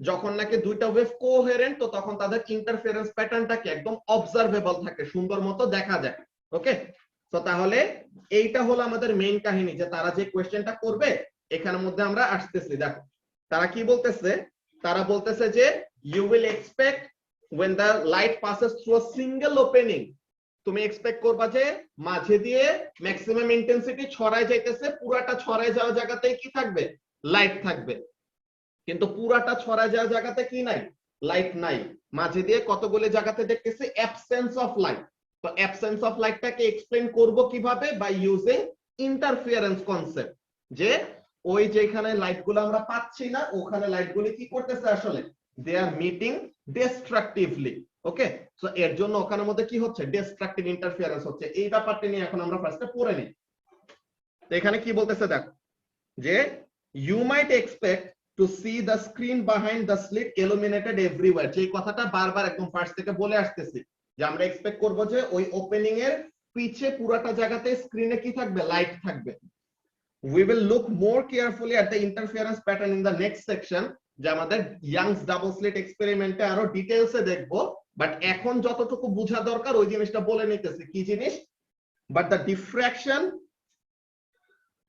যখন নাকি দুইটা ওয়েভ কোহেরেন্ট, তো তখন তাদের ইন্টারফিয়ারেন্স প্যাটার্নটা কি একদম অবজারভেবল থাকে, সুন্দর মতো দেখা যায়। ওকে, তো তাহলে এইটা হলো আমাদের মেইন কাহিনী, যে তারা যে কোশ্চেনটা করবে এখানের মধ্যে আমরা আসতেছি। দেখো তারা কি বলতেছে, তারা বলতেছে যে you will expect when the light passes through a single opening, তুমি এক্সপেক্ট করবা যে মাঝে দিয়ে ম্যাক্সিমাম ইন্টেন্সিটি ছড়ায় যাইতেছে, পুরাটা ছড়ায় যাওয়া জায়গাতেই কি থাকবে? লাইট থাকবে। কিন্তু পুরাটা ছড়ায় যাওয়া জায়গাতে কি নাই? লাইট নাই। মাঝে দিয়ে কতগুলো জায়গাতে দেখতেছি অ্যাবসেন্স অফ লাইট। তো অ্যাবসেন্স অফ লাইটটাকে এক্সপ্লেইন করব কিভাবে? বাই ইউজিং ইন্টারফিয়ারেন্স কনসেপ্ট, যে ওই যেখানে লাইটগুলো আমরা পাচ্ছি না, ওখানে লাইটগুলো কি করতেছে আসলে? দে আর মিটিং ডিস্ট্রাকটিভলি। ওকে, সো এর জন্য ওখানের মধ্যে কি হচ্ছে? ডিস্ট্রাকটিভ ইন্টারফিয়ারেন্স হচ্ছে। এই ব্যাপারটা নিয়ে এখন আমরা ফার্স্টে পড়ে নিই। তো এখানে কি বলতেছে দেখো, যে you might expect to see the screen behind the slit illuminated everywhere, যে কথাটা বারবার একদম ফার্স্ট থেকে বলে আসতেছি, যে আমরা এক্সপেক্ট করব যে ওই ওপেনিং এর পিছে পুরাটা জায়গাতে স্ক্রিনে কি থাকবে? লাইট থাকবে। We will look more carefully at the interference pattern in the next section, যে আমাদের ইয়াংস ডাবল স্লিট এক্সপেরিমেন্টে আরো ডিটেইলসে দেখবো, বাট এখন যতটুকু বোঝা দরকার ওই জিনিসটা বলে নিতেছি। কি জিনিস? But the diffraction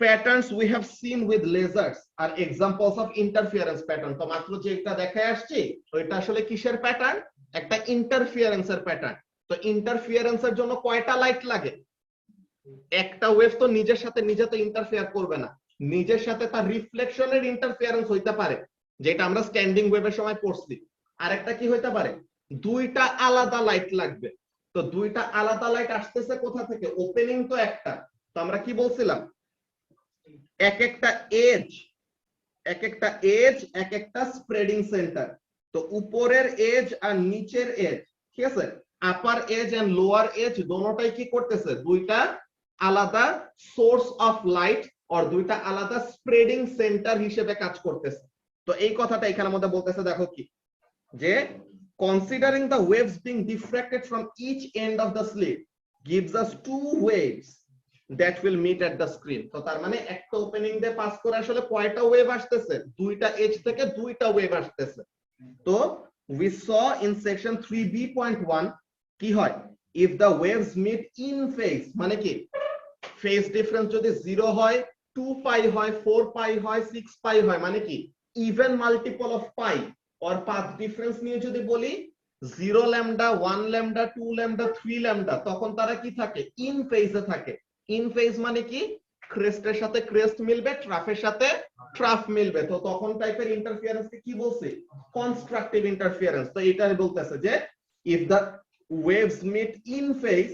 patterns we have seen with lasers are examples of interference pattern. তো মাত্র যেটা দেখায় আসছি ওইটা আসলে কিসের প্যাটার্ন? একটা ইন্টারফিয়ারেন্সের প্যাটার্ন। তো ইন্টারফিয়ারেন্সের জন্য কয়টা লাইট লাগে? একটা ওয়েভ তো নিজের সাথে নিজে তো ইন্টারফেয়ার করবে না, নিজের সাথে তার রিফ্লেকশনের ইন্টারফিয়ারেন্স হইতে পারে, যেটা আমরা স্ট্যান্ডিং ওয়েভের সময় পড়ছি। আরেকটা কি হইতে পারে? দুইটা আলাদা লাইট লাগবে। তো দুইটা আলাদা লাইট আসতেছে কোথা থেকে? ওপেনিং তো একটা। তো আমরা কি বলছিলাম? এক একটা এজ এক একটা স্প্রেডিং সেন্টার। তো উপরের এজ আর নিচের এজ, ঠিক আছে, upper edge and lower edge দোনোটাই কি করতেছে? দুইটা আলাদা সোর্স অফ লাইট আর দুইটা আলাদা স্প্রেডিং সেন্টার হিসেবে কাজ করতেছে। তো এই কথাটা এখানের মধ্যে বলতেছে, দেখো কি, যে considering the waves being diffracted from each end of the slit gives us two waves that will meet at the screen. তো তার মানে একটা ওপেনিং দিয়ে পাস করে আসলে কয়টা ওয়েভ আসতেছে, দুইটা এজ থেকে দুইটা ওয়েভ আসতেছে। তো we saw in section 3b.1 কি হয়, if the waves meet in phase মানে কি ফেজ ডিফারেন্স যদি 0 হয়, 2 পাই হয়, 4 পাই হয়, 6 পাই হয়, মানে কি even multiple of pi or path difference নিয়ে যদি বলি 0 ল্যামডা, 1 ল্যামডা, 2 ল্যামডা, 3 ল্যামডা, তখন তারা কি থাকে, ইন ফেজে থাকে। ইন ফেজ মানে কি ক্রেস্টের সাথে ক্রেস্ট মিলবে, ট্রাফের সাথে ট্রাফ মিলবে, তো তখন টাইপের ইন্টারফিয়ারেন্সকে কি বলছে, কনস্ট্রাকটিভ ইন্টারফিয়ারেন্স। তো এটাই বলতেছে যে if the waves meet in phase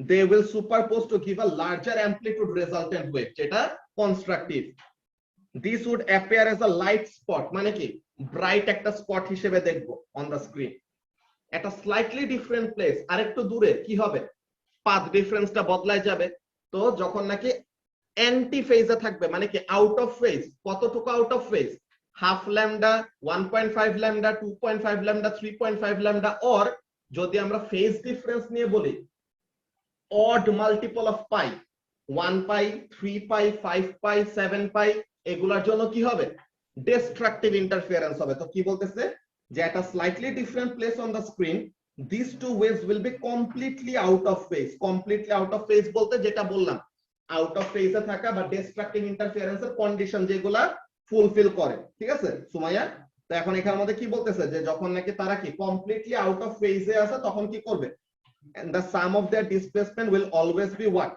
they will superpose to give a larger amplitude resultant wave, যেটা constructive. this would appear as a light spot মানে কি ব্রাইট একটা স্পট হিসেবে দেখবো on the screen, একটা স্লাইটলি ডিফারেন্ট প্লেস, আরেকটু দূরে কি হবে, পাথ ডিফারেন্সটা বদলায় যাবে। তো যখন নাকি অ্যান্টি ফেজে থাকবে মানে কি আউট অফ ফেজ, কতটুকু out of phase, half lambda, 1.5 lambda, 2.5 lambda, 3.5 lambda, or যদি আমরা ফেজ ডিফারেন্স নিয়ে বলি odd multiple of pi, 1 pi, 3 pi, 5 pi, 7 pi, এগুলোর জন্য কি হবে, ডিস্ট্রাকটিভ ইন্টারফিয়ারেন্স হবে। তো কি বলতেছে যে একটা slightly different place on the screen, these two waves will be completely out of phase। completely out of phase বলতে যেটা বললাম আউট অফ ফেজে থাকা বা ডিস্ট্রাকটিভ ইন্টারফিয়ারেন্সের কন্ডিশন যেগুলা ফুলফিল করে, ঠিক আছে সুমাইয়া? তো এখন এখানের মধ্যে কি বলতেছে যে যখন নাকি তারা কি কমপ্লিটলি আউট অফ ফেজে আছে তখন কি করবে, and the sum of their displacement will always be what,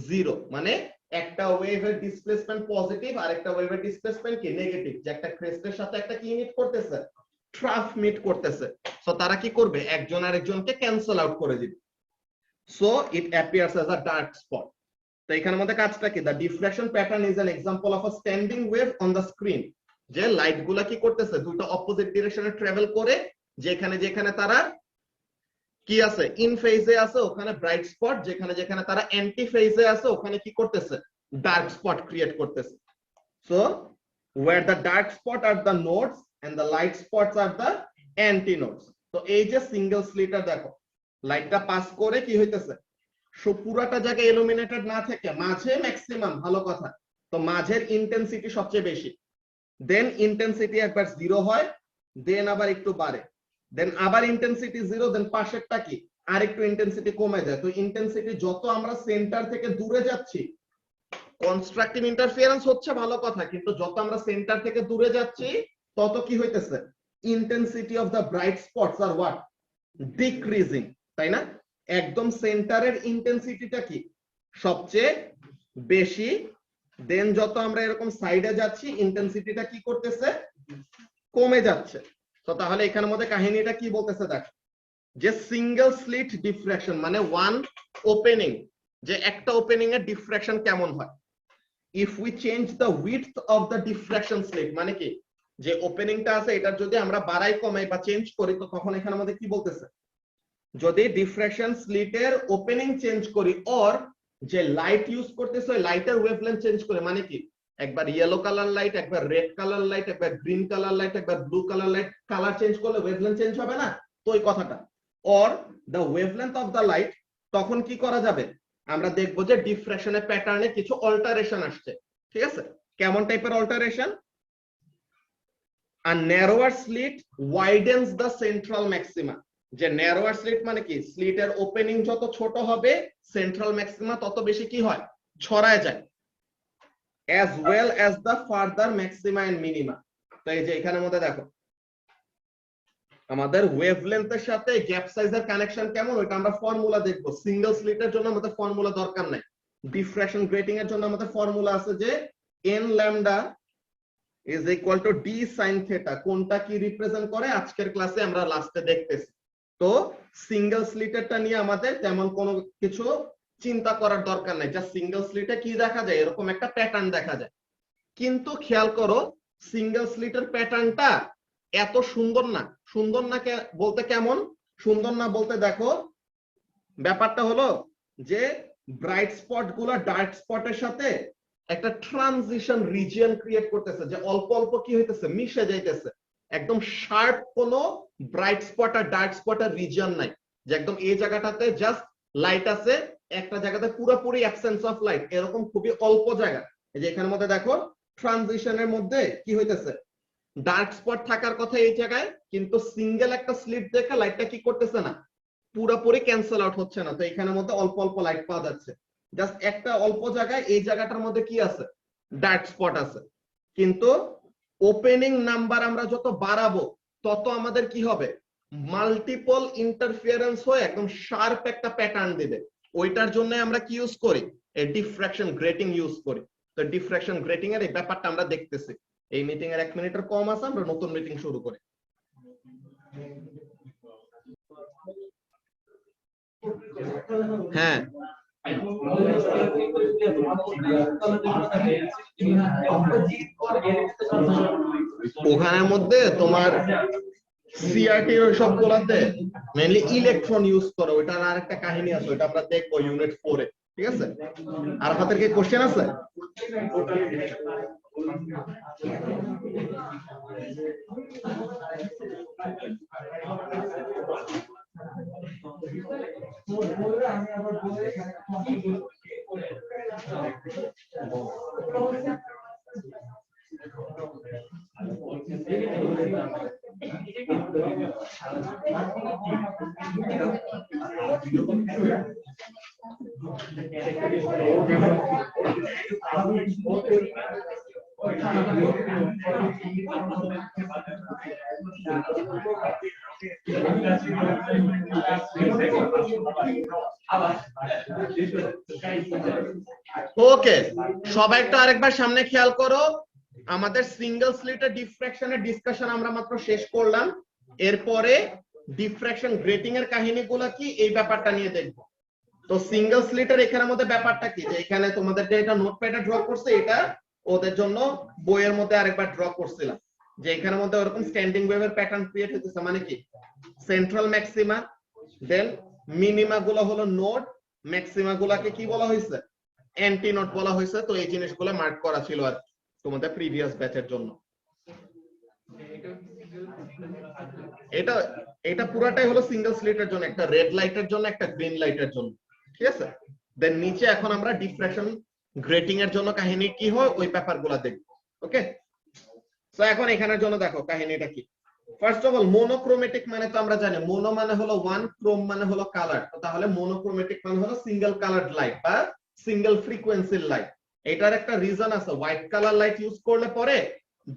zero, মানে একটা ওয়েভের ডিসপ্লেসমেন্ট পজিটিভ আর একটা ওয়েভের ডিসপ্লেসমেন্ট কি নেগেটিভ, যে একটা ক্রেস্টের সাথে একটা কি মিট করতেছে, ট্রাফ মিট করতেছে। সো তারা কি করবে, একজন আরেকজনকে ক্যান্সেল আউট করে দিবে। So it appears as a dark spot. তো এখানের মধ্যে কাজটা কি, the diffraction pattern is an example of a standing wave on the screen, যে লাইট গুলা কি করতেছে দুটো অপোজিট ডিরেকশনে ট্রাভেল করে, যেখানে যেখানে তারা কি আছে ইন ফেজে আছে ওখানে ব্রাইট স্পট, যেখানে যেখানে তারা অ্যান্টি ফেজে আছে ওখানে কি করতেছে, ডার্ক স্পট ক্রিয়েট করতেছে। So where the dark spot are the nodes and the light spots are the antinodes. তো এই যে সিঙ্গেল স্লিটার দেখো লাইটটা পাস করে কি হইতেছে, সো পুরাটা জায়গায় ইলুমিনেটেড না থেকে মাঝে ম্যাক্সিমাম, ভালো কথা, তো মাঝের ইন্টেন্সিটি সবচেয়ে বেশি, দেন ইন্টেন্সিটি একবার 0 হয়, দেন আবার একটু বাড়ে, দেন আবার ইন্টেন্সিটি 0, দেন পাশেরটা কি আরেকটু ইন্টেন্সিটি কমে যায়। তো ইন্টেন্সিটি যত আমরা সেন্টার থেকে দূরে যাচ্ছি, কনস্ট্রাকটিভ ইন্টারফিয়ারেন্স হচ্ছে ভালো কথা, কিন্তু যত আমরা সেন্টার থেকে দূরে যাচ্ছি তত কি হইতেছে, intensity of the bright spots are what, decreasing, তাই না? একদম সেন্টারের ইন্টেন্সিটিটা কি সবচেয়ে বেশি, দেন যত আমরা এরকম সাইডে যাচ্ছি ইন্টেন্সিটিটা কি করতেছে, কমে যাচ্ছে। তো তাহলে এখানের মধ্যে কাহিনীটা কি বলতেছে দেখ, যে সিঙ্গেল স্লিট ডিফ্রাকশন মানে ওয়ান ওপেনিং, যে একটা ওপেনিং এর ডিফ্রাকশন কেমন হয়, if we change the width of the diffraction slit মানে কি যে ওপেনিংটা আছে এটা যদি আমরা বাড়াই কমাই বা চেঞ্জ করি, তো তখন এখানের মধ্যে কি বলতেছে, যদি ডিফ্রাকশন স্লিটের ওপেনিং চেঞ্জ করি অর যে লাইট ইউজ করতেছে ওই লাইটের ওয়েভলেন্থ চেঞ্জ করে, মানে কি একবার ইয়েলো কালার লাইট, একবার রেড কালার লাইট, একবার গ্রিন কালার লাইট, একবার blue colour light, colour change করলে ওয়েভলেন্থ চেঞ্জ হবে না? তো ওই কথাটা, or the wavelength of the light, তখন কি করা যাবে, আমরা দেখবো যে ডিফ্রাকশনের প্যাটার্নে কিছু অল্টারেশন আসছে, ঠিক আছে? কেমন টাইপের alteration, a narrower slit widens the central maxima, যে ন্যারোয়ার স্লিট মানে কি স্লিটের ওপেনিং যত ছোট হবে সেন্ট্রাল ম্যাক্সিমা তত বেশি কি হয়, ছড়ায় যায়, as well as the further maxima and minima। তো এই যে এখানের মধ্যে দেখো আমাদের ওয়েভলেন্থের সাথে গ্যাপ সাইজের কানেকশন কেমন, ওইটা আমরা ফর্মুলা দেখবো। সিঙ্গেল স্লিটের জন্য আমাদের ফর্মুলা দরকার নাই, ডিফ্রাকশন গ্রেটিং এর জন্য আমাদের ফর্মুলা আছে যে n lambda is equal to d sin theta, কোনটা কি রিপ্রেজেন্ট করে আজকের ক্লাসে আমরা লাস্টে দেখতেছি। তো সিঙ্গেল স্লিটেরটা নিয়ে আমাদের তেমন কোনো কিছু চিন্তা করার দরকার নাই, যা সিঙ্গেল স্লিটে কি দেখা যায় এরকম একটা প্যাটার্ন দেখা যায়, কিন্তু খেয়াল করো সিঙ্গেল স্লিটের প্যাটার্নটা এত সুন্দর না। সুন্দর না বলতে কেমন সুন্দর না বলতে, দেখো ব্যাপারটা হলো যে ব্রাইট স্পট গুলা ডার্ক স্পটের সাথে একটা ট্রানজিশন রিজিয়ন ক্রিয়েট করতেছে, যে অল্প অল্প কি হইতেছে মিশে যাইতেছে। একদম শার্প কোনো ব্রাইট স্পট আর ডার্ক স্পট আর রিজিয়ন নাই, যে একদম এই জায়গাটাতে জাস্ট লাইট আছে, একটা জায়গাতে পুরোপুরি অ্যাবসেন্স অফ লাইট, এরকম খুবই অল্প জায়গা। এই যে এখানের মধ্যে দেখো ট্রানজিশনের মধ্যে কি হইতেছে, ডার্ক স্পট থাকার কথা এই জায়গায়, কিন্তু সিঙ্গেল একটা স্লিট দেখে লাইটটা কি করতেছে না, পুরোপুরি ক্যান্সেল আউট হচ্ছে না। তো এখানের মধ্যে অল্প অল্প লাইট পাওয়া যাচ্ছে, জাস্ট একটা অল্প জায়গায় এই জায়গাটার মধ্যে কি আছে, ডার্ক স্পট আছে। কিন্তু ওপেনিং নাম্বার আমরা যত বাড়াবো তত আমাদের কি হবে, মাল্টিপল ইন্টারফিয়ারেন্স হয়ে একদম শার্প একটা প্যাটার্ন দিবে। ওইটার জন্য আমরা কি ইউজ করি, এই ডিফ্রাকশন গ্রেটিং ইউজ করি। তো ডিফ্রাকশন গ্রেটিং এর এই ব্যাপারটা আমরা দেখতেছি। এই মিটিং এর 1 মিনিটের কম আছে, আমরা নতুন মিটিং শুরু করি। হ্যাঁ, ওখানের মধ্যে তোমার সিআরটি ওই সবগুলাতে মেইনলি ইলেকট্রন ইউজ করে, ওইটার আর একটা কাহিনী আছে, ওইটা আমরা দেখবো ইউনিট 4 এ। ঠিক আছে, আর আপনাদের কি কোশ্চেন আছে? ওকে, সবাই একটু আরেকবার সামনে খেয়াল করো। আমাদের সিঙ্গেল স্লিটের ডিফ্রাকশনের ডিসকাশন আমরা মাত্র শেষ করলাম। এরপরে ডিফ্রাকশন গ্রেটিং এর কাহিনীগুলো কি, এই ব্যাপারটা নিয়ে দেখবো। তো সিঙ্গেল স্লিটের এখানের মধ্যে ব্যাপারটা কি, যে এখানে তোমাদের যে এটা নোটপ্যাডে ড্র করছে, এটা ওদের জন্য বইয়ের মধ্যে আরেকবার ড্র করছিলাম, যে এখানের মধ্যে ওরকম স্ট্যান্ডিং ওয়েভের প্যাটার্ন ক্রিয়েট হইতেছে। মানে কি, সেন্ট্রাল ম্যাক্সিমা, দেন মিনিমা গুলো হলো নোড, ম্যাক্সিমা গুলাকে কি বলা হয়েছে, অ্যান্টি নোড বলা হয়েছে। তো এই জিনিসগুলো মার্ক করা ছিল আর তোমাদের প্রিভিয়াস ব্যাচের জন্য। এটা এটা পুরাটাই হলো সিঙ্গেল স্লিটের জন্য, একটা রেড লাইটের জন্য, একটা গ্রিন লাইটের জন্য। ঠিক আছে, দেন নিচে এখন আমরা ডিফ্রাকশন গ্রেটিং এর জন্য কাহিনী কি হয় ওই ব্যাপারগুলো দেখব। ওকে, সো এখন এখানের জন্য দেখো কাহিনীটা কি। ফার্স্ট অফ অল, মোনোক্রোমেটিক মানে তো আমরা জানি, মোনো মানে হলো ওয়ান, ক্রোম মানে হলো কালার। তো তাহলে মোনোক্রোমেটিক মানে হলো সিঙ্গেল কালারড লাইট বা সিঙ্গেল ফ্রিকোয়েন্সির লাইট। এটার একটা রিজন আছে, হোয়াইট কালার লাইট ইউজ করলে পরে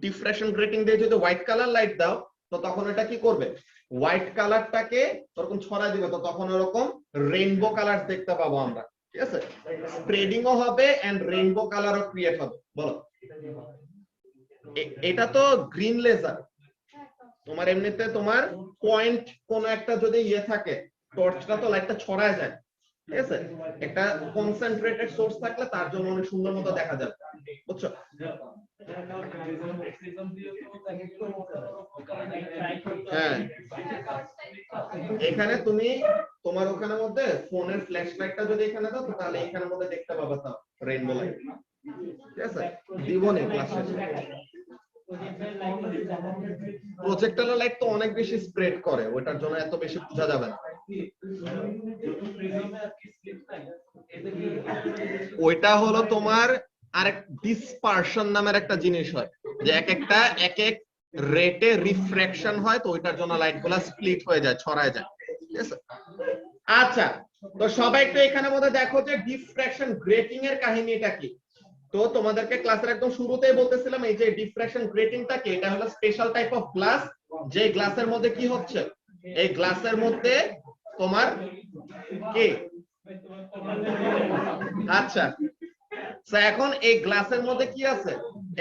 ডিফ্রাকশন গ্রেটিং দিয়ে যদি হোয়াইট কালার লাইট দাও, তো তখন এটা কি করবে, হোয়াইট কালারটাকে ওরকম ছড়াই দিবে, তো তখন ওরকম রেইনবো কালার দেখতে পাবো আমরা। ঠিক আছে, স্প্রেডিংও হবে এন্ড রেইনবো কালারও ক্রিয়েট হবে। বলো, এটা তো গ্রিন লেজার। তোমার এমনিতে তোমার পয়েন্ট কোন একটা যদি ইয়ে থাকে, টর্চটা তো লাইটটা ছড়ায় যায়। ঠিক আছে, একটা কনসেন্ট্রেটেড সোর্স থাকলে তার জন্য অনেক সুন্দর মতো দেখা যাবে, বুঝছো? হ্যাঁ, এখানে তুমি তোমার ওখানের মধ্যে ফোনের ফ্ল্যাশ লাইটটা যদি এখানে দাও, তাহলে এখানের মধ্যে দেখতে পাবে তাও রেইনবো লাইট। ঠিক আছে, দিবনে ক্লাসে প্রজেক্টর লাইট তো অনেক বেশি স্প্রেড করে, ওটার জন্য এত বেশি বোঝা যাবে না। ওইটা হলো তোমার আরেক ডিসপারশন নামের একটা জিনিস হয়, যে এক এক রেটে রিফ্র্যাকশন হয়, তো ওইটার জন্য লাইটগুলা স্প্লিট হয়ে যায়, ছড়ায় যায়। ঠিক আছে, আচ্ছা, তো সবাই একটু এখানে মধ্যে দেখো যে ডিফ্র্যাকশন গ্রেটিং এর কাহিনীটা কি। তো তোমাদেরকে ক্লাসের একদম শুরুতেই বলতেছিলাম, এই যে ডিফ্র্যাকশন গ্রেটিংটা কি, এটা হলো স্পেশাল টাইপ অফ গ্লাস, যে গ্লাসের মধ্যে কি হচ্ছে, এই গ্লাসের মধ্যে তোমার কি, আচ্ছা, এখন এই গ্লাসের মধ্যে কি আছে,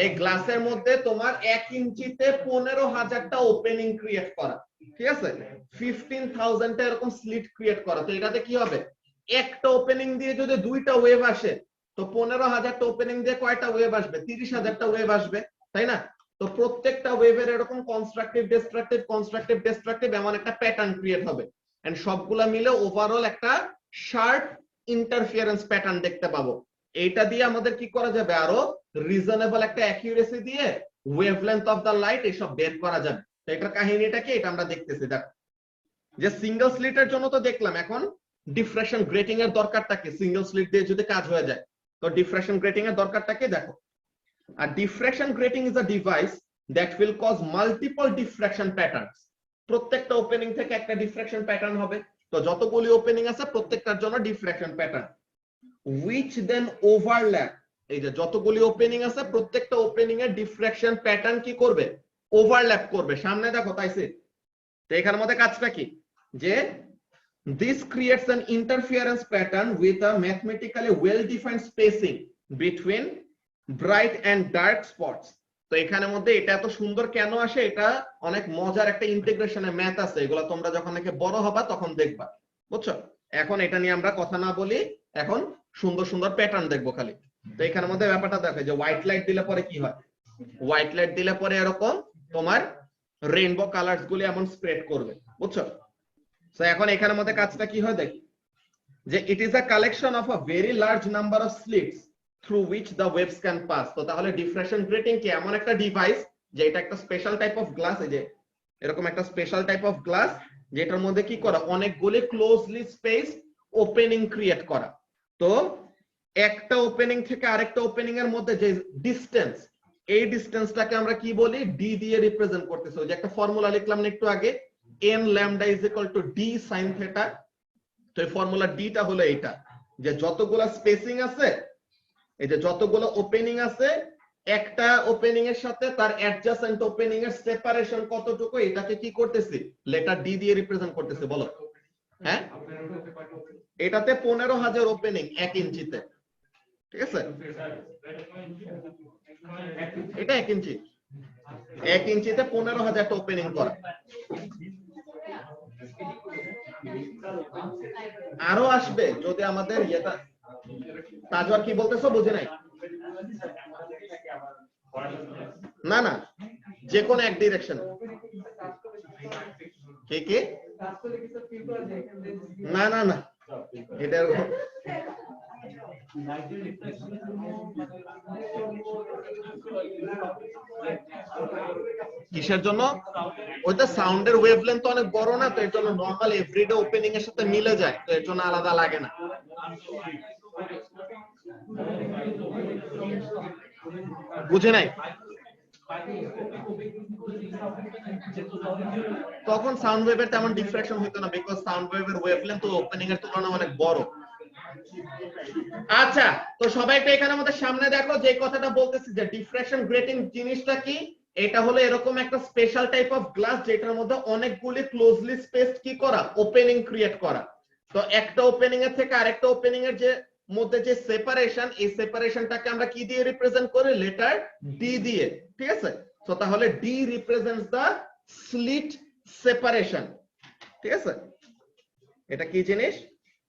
এই গ্লাসের মধ্যে তোমার 1 ইঞ্চিতে 15,000টা ওপেনিং ক্রিয়েট করা। ঠিক আছে, 15,000টা এরকম স্লিট ক্রিয়েট করা। তো এটাতে কি হবে, একটা ওপেনিং দিয়ে যদি দুইটা ওয়েভ আসে, তো 15,000টা ওপেনিং দিয়ে কয়টা ওয়েভ আসবে, 30,000টা ওয়েভ আসবে, তাই না? তো প্রত্যেকটা ওয়েভের এরকম কনস্ট্রাকটিভ ডিস্ট্রাকটিভ এমন একটা প্যাটার্ন ক্রিয়েট হবে, এন্ড সবগুলা মিলে ওভারঅল একটা শার্প ইন্টারফিয়ারেন্স প্যাটার্ন দেখতে পাবো। এইটা দিয়ে আমাদের কি করা যাবে, আরো রিজনেবল একটা অ্যাকিউরেসি দিয়ে ওয়েভলেন্থ অফ দা লাইট এসব বের করা যাবে। তো এটার কাহিনীটা কি এটা আমরা দেখতেছি। দেখো যে সিঙ্গেল স্লিটের জন্য তো দেখলাম, এখন ডিফ্রাকশন গ্রেটিং এর দরকারটা কি, সিঙ্গেল স্লিট দিয়ে যদি কাজ হয়ে যায় তো ডিফ্রাকশন গ্রেটিং এর দরকারটা কি দেখো। আর diffraction grating is a device that will cause multiple diffraction patterns. প্রত্যেকটা ওপেনিং থেকে একটা ডিফ্রাকশন প্যাটার্ন হবে, তো যতগুলি ওপেনিং আছে প্রত্যেকটার জন্য diffraction pattern which then overlap। এই যে যতগুলি ওপেনিং আছে প্রত্যেকটা ওপেনিং এর ডিফ্রাকশন প্যাটার্ন কি করবে, ওভারল্যাপ করবে। সামনে দেখো তাইছে, তো এখানের মধ্যে কাজটা কি যে this creates an interference pattern with a mathematically well defined spacing between bright and dark spots। তো এখানের মধ্যে এটা এত সুন্দর কেন আসে, এটা অনেক মজার একটা ইন্টিগ্রেশনের ম্যাথ আছে, এগুলো তোমরা যখন নাকি বড় হবা তখন দেখবা, বুঝছো। এখন এটা নিয়ে আমরা কথা না বলি, এখন সুন্দর সুন্দর প্যাটার্ন দেখবো খালি। তো এখানের মধ্যে ব্যাপারটা দেখো যে হোয়াইট লাইট দিলে পরে কি হয়, হোয়াইট লাইট দিলে পরে এরকম তোমার রেইনবো কালারস গুলি এমন স্প্রেড করবে, বুঝছো। তো এখন এখানের মধ্যে কাজটা কি হয় দেখি যে it is a collection of a very large number of slits through which the waves can pass. তো তাহলে ডিফ্রাকশন গ্রেটিং কি এমন একটা ডিভাইস যে এটা একটা স্পেশাল টাইপ অফ গ্লাস, এই যে এরকম একটা স্পেশাল টাইপ অফ গ্লাস যেটার মধ্যে কি করা, অনেকগুলি ক্লোজলি স্পেস ওপেনিং ক্রিয়েট করা। তো একটা ওপেনিং থেকে আরেকটা ওপেনিং এর মধ্যে যে ডিসটেন্স, এই ডিসটেন্সটাকে আমরা কি বলি, ডি দিয়ে রিপ্রেজেন্ট করতেছি। ওই যে একটা ফর্মুলা লিখলাম না একটু আগে, n lambda is equal to d sin theta। তো এই ফর্মুলা d টা হলো এটা, যে যতগুলো স্পেসিং আছে, এই যে যতগুলো ওপেনিং আছে, একটা ওপেনিং এর সাথে তার অ্যাডজাসেন্ট ওপেনিং এর সেপারেশন কতটুকু, এটাকে কি করতেছি, লেটার ডি দিয়ে রিপ্রেজেন্ট করতেছি। বলো হ্যাঁ, এটাতে 15,000 ওপেনিং 1 ইঞ্চিতে, ঠিক আছে, এটা 1 ইঞ্চি, 1 ইঞ্চিতে 15,000টা ওপেনিং করা। আরো আসবে যদি আমাদের এটা, তাজওয়ার কি বলতেছো বুঝে নাই, না না যে কোন এক ডিরেকশন, কে কে, না না না এটা কিসের জন্য, ওইটা সাউন্ডের ওয়েভলেন্থ অনেক বড় না, তো এর জন্য নরমাল এভরিডে ওপেনিং এর সাথে মিলে যায়, তো এর জন্য আলাদা লাগে না। বুঝে নাই, তখন সাউন্ড ওয়েভের তেমন ডিফ্রাকশন হইতো না, বিকজ সাউন্ড ওয়েভের ওয়েভলেন্থ তো ওপেনিং এর তুলনায় অনেক বড়। আচ্ছা, তো সবাই তো এখানে আমাদের সামনে দেখো যে কথাটা বলতেছি যে ডিফ্রাকশন গ্রেটিং জিনিসটা কি, এটা হলো এরকম একটা স্পেশাল টাইপ অফ গ্লাস যেটার মধ্যে অনেকগুলি ক্লোজলি স্পেসড কি করা, ওপেনিং ক্রিয়েট করা। তো একটা ওপেনিং এর থেকে আরেকটা ওপেনিং এর যে মধ্যে যে সেপারেশন, এই সেপারেশনটাকে আমরা কি দিয়ে রিপ্রেজেন্ট করি, লেটার ডি দিয়ে, ঠিক আছে। তো তাহলে ডি রিপ্রেজেন্টস দা স্লিট সেপারেশন, ঠিক আছে। এটা কি জিনিস,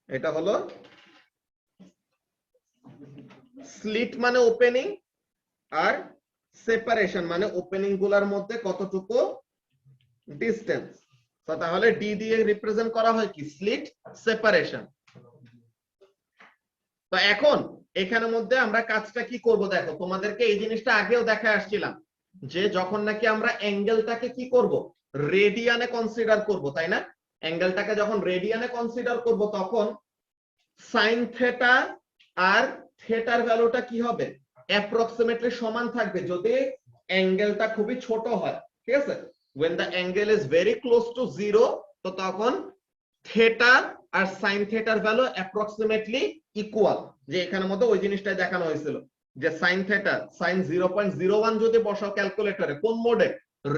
এটা হলো স্লিট মানে ওপেনিং, আর সেপারেশন মানে ওপেনিং গুলার মধ্যে কতটুকু ডিসটেন্স। তো তাহলে ডি দিয়ে রিপ্রেজেন্ট করা হয় কি, স্লিট সেপারেশন। তো এখন এখানের মধ্যে আমরা কাজটা কি করব দেখো, তোমাদেরকে এই জিনিসটা আগেও দেখায় আসছিলাম যে যখন নাকি আমরা অ্যাঙ্গেলটাকে কি করব, রেডিয়ানে কনসিডার করব, তাই না। অ্যাঙ্গেলটাকে যখন রেডিয়ানে কনসিডার করব তখন সাইন থেটা আর থেটার ভ্যালুটা কি হবে, অ্যাপ্রক্সিমেটলি সমান থাকবে যদি অ্যাঙ্গেলটা খুবই ছোট হয়, ঠিক আছে। when the angle is very close to 0 তো তখন থেটা আর সাইন থেটার ভ্যালু অ্যাপ্রক্সিমেটলি ইকুয়াল। যে এখানের মধ্যে ওই জিনিসটাই দেখানো হয়েছিল যে সাইন থেটা, সাইন 0.01 যদি বসাও ক্যালকুলেটরে, কোন মোডে,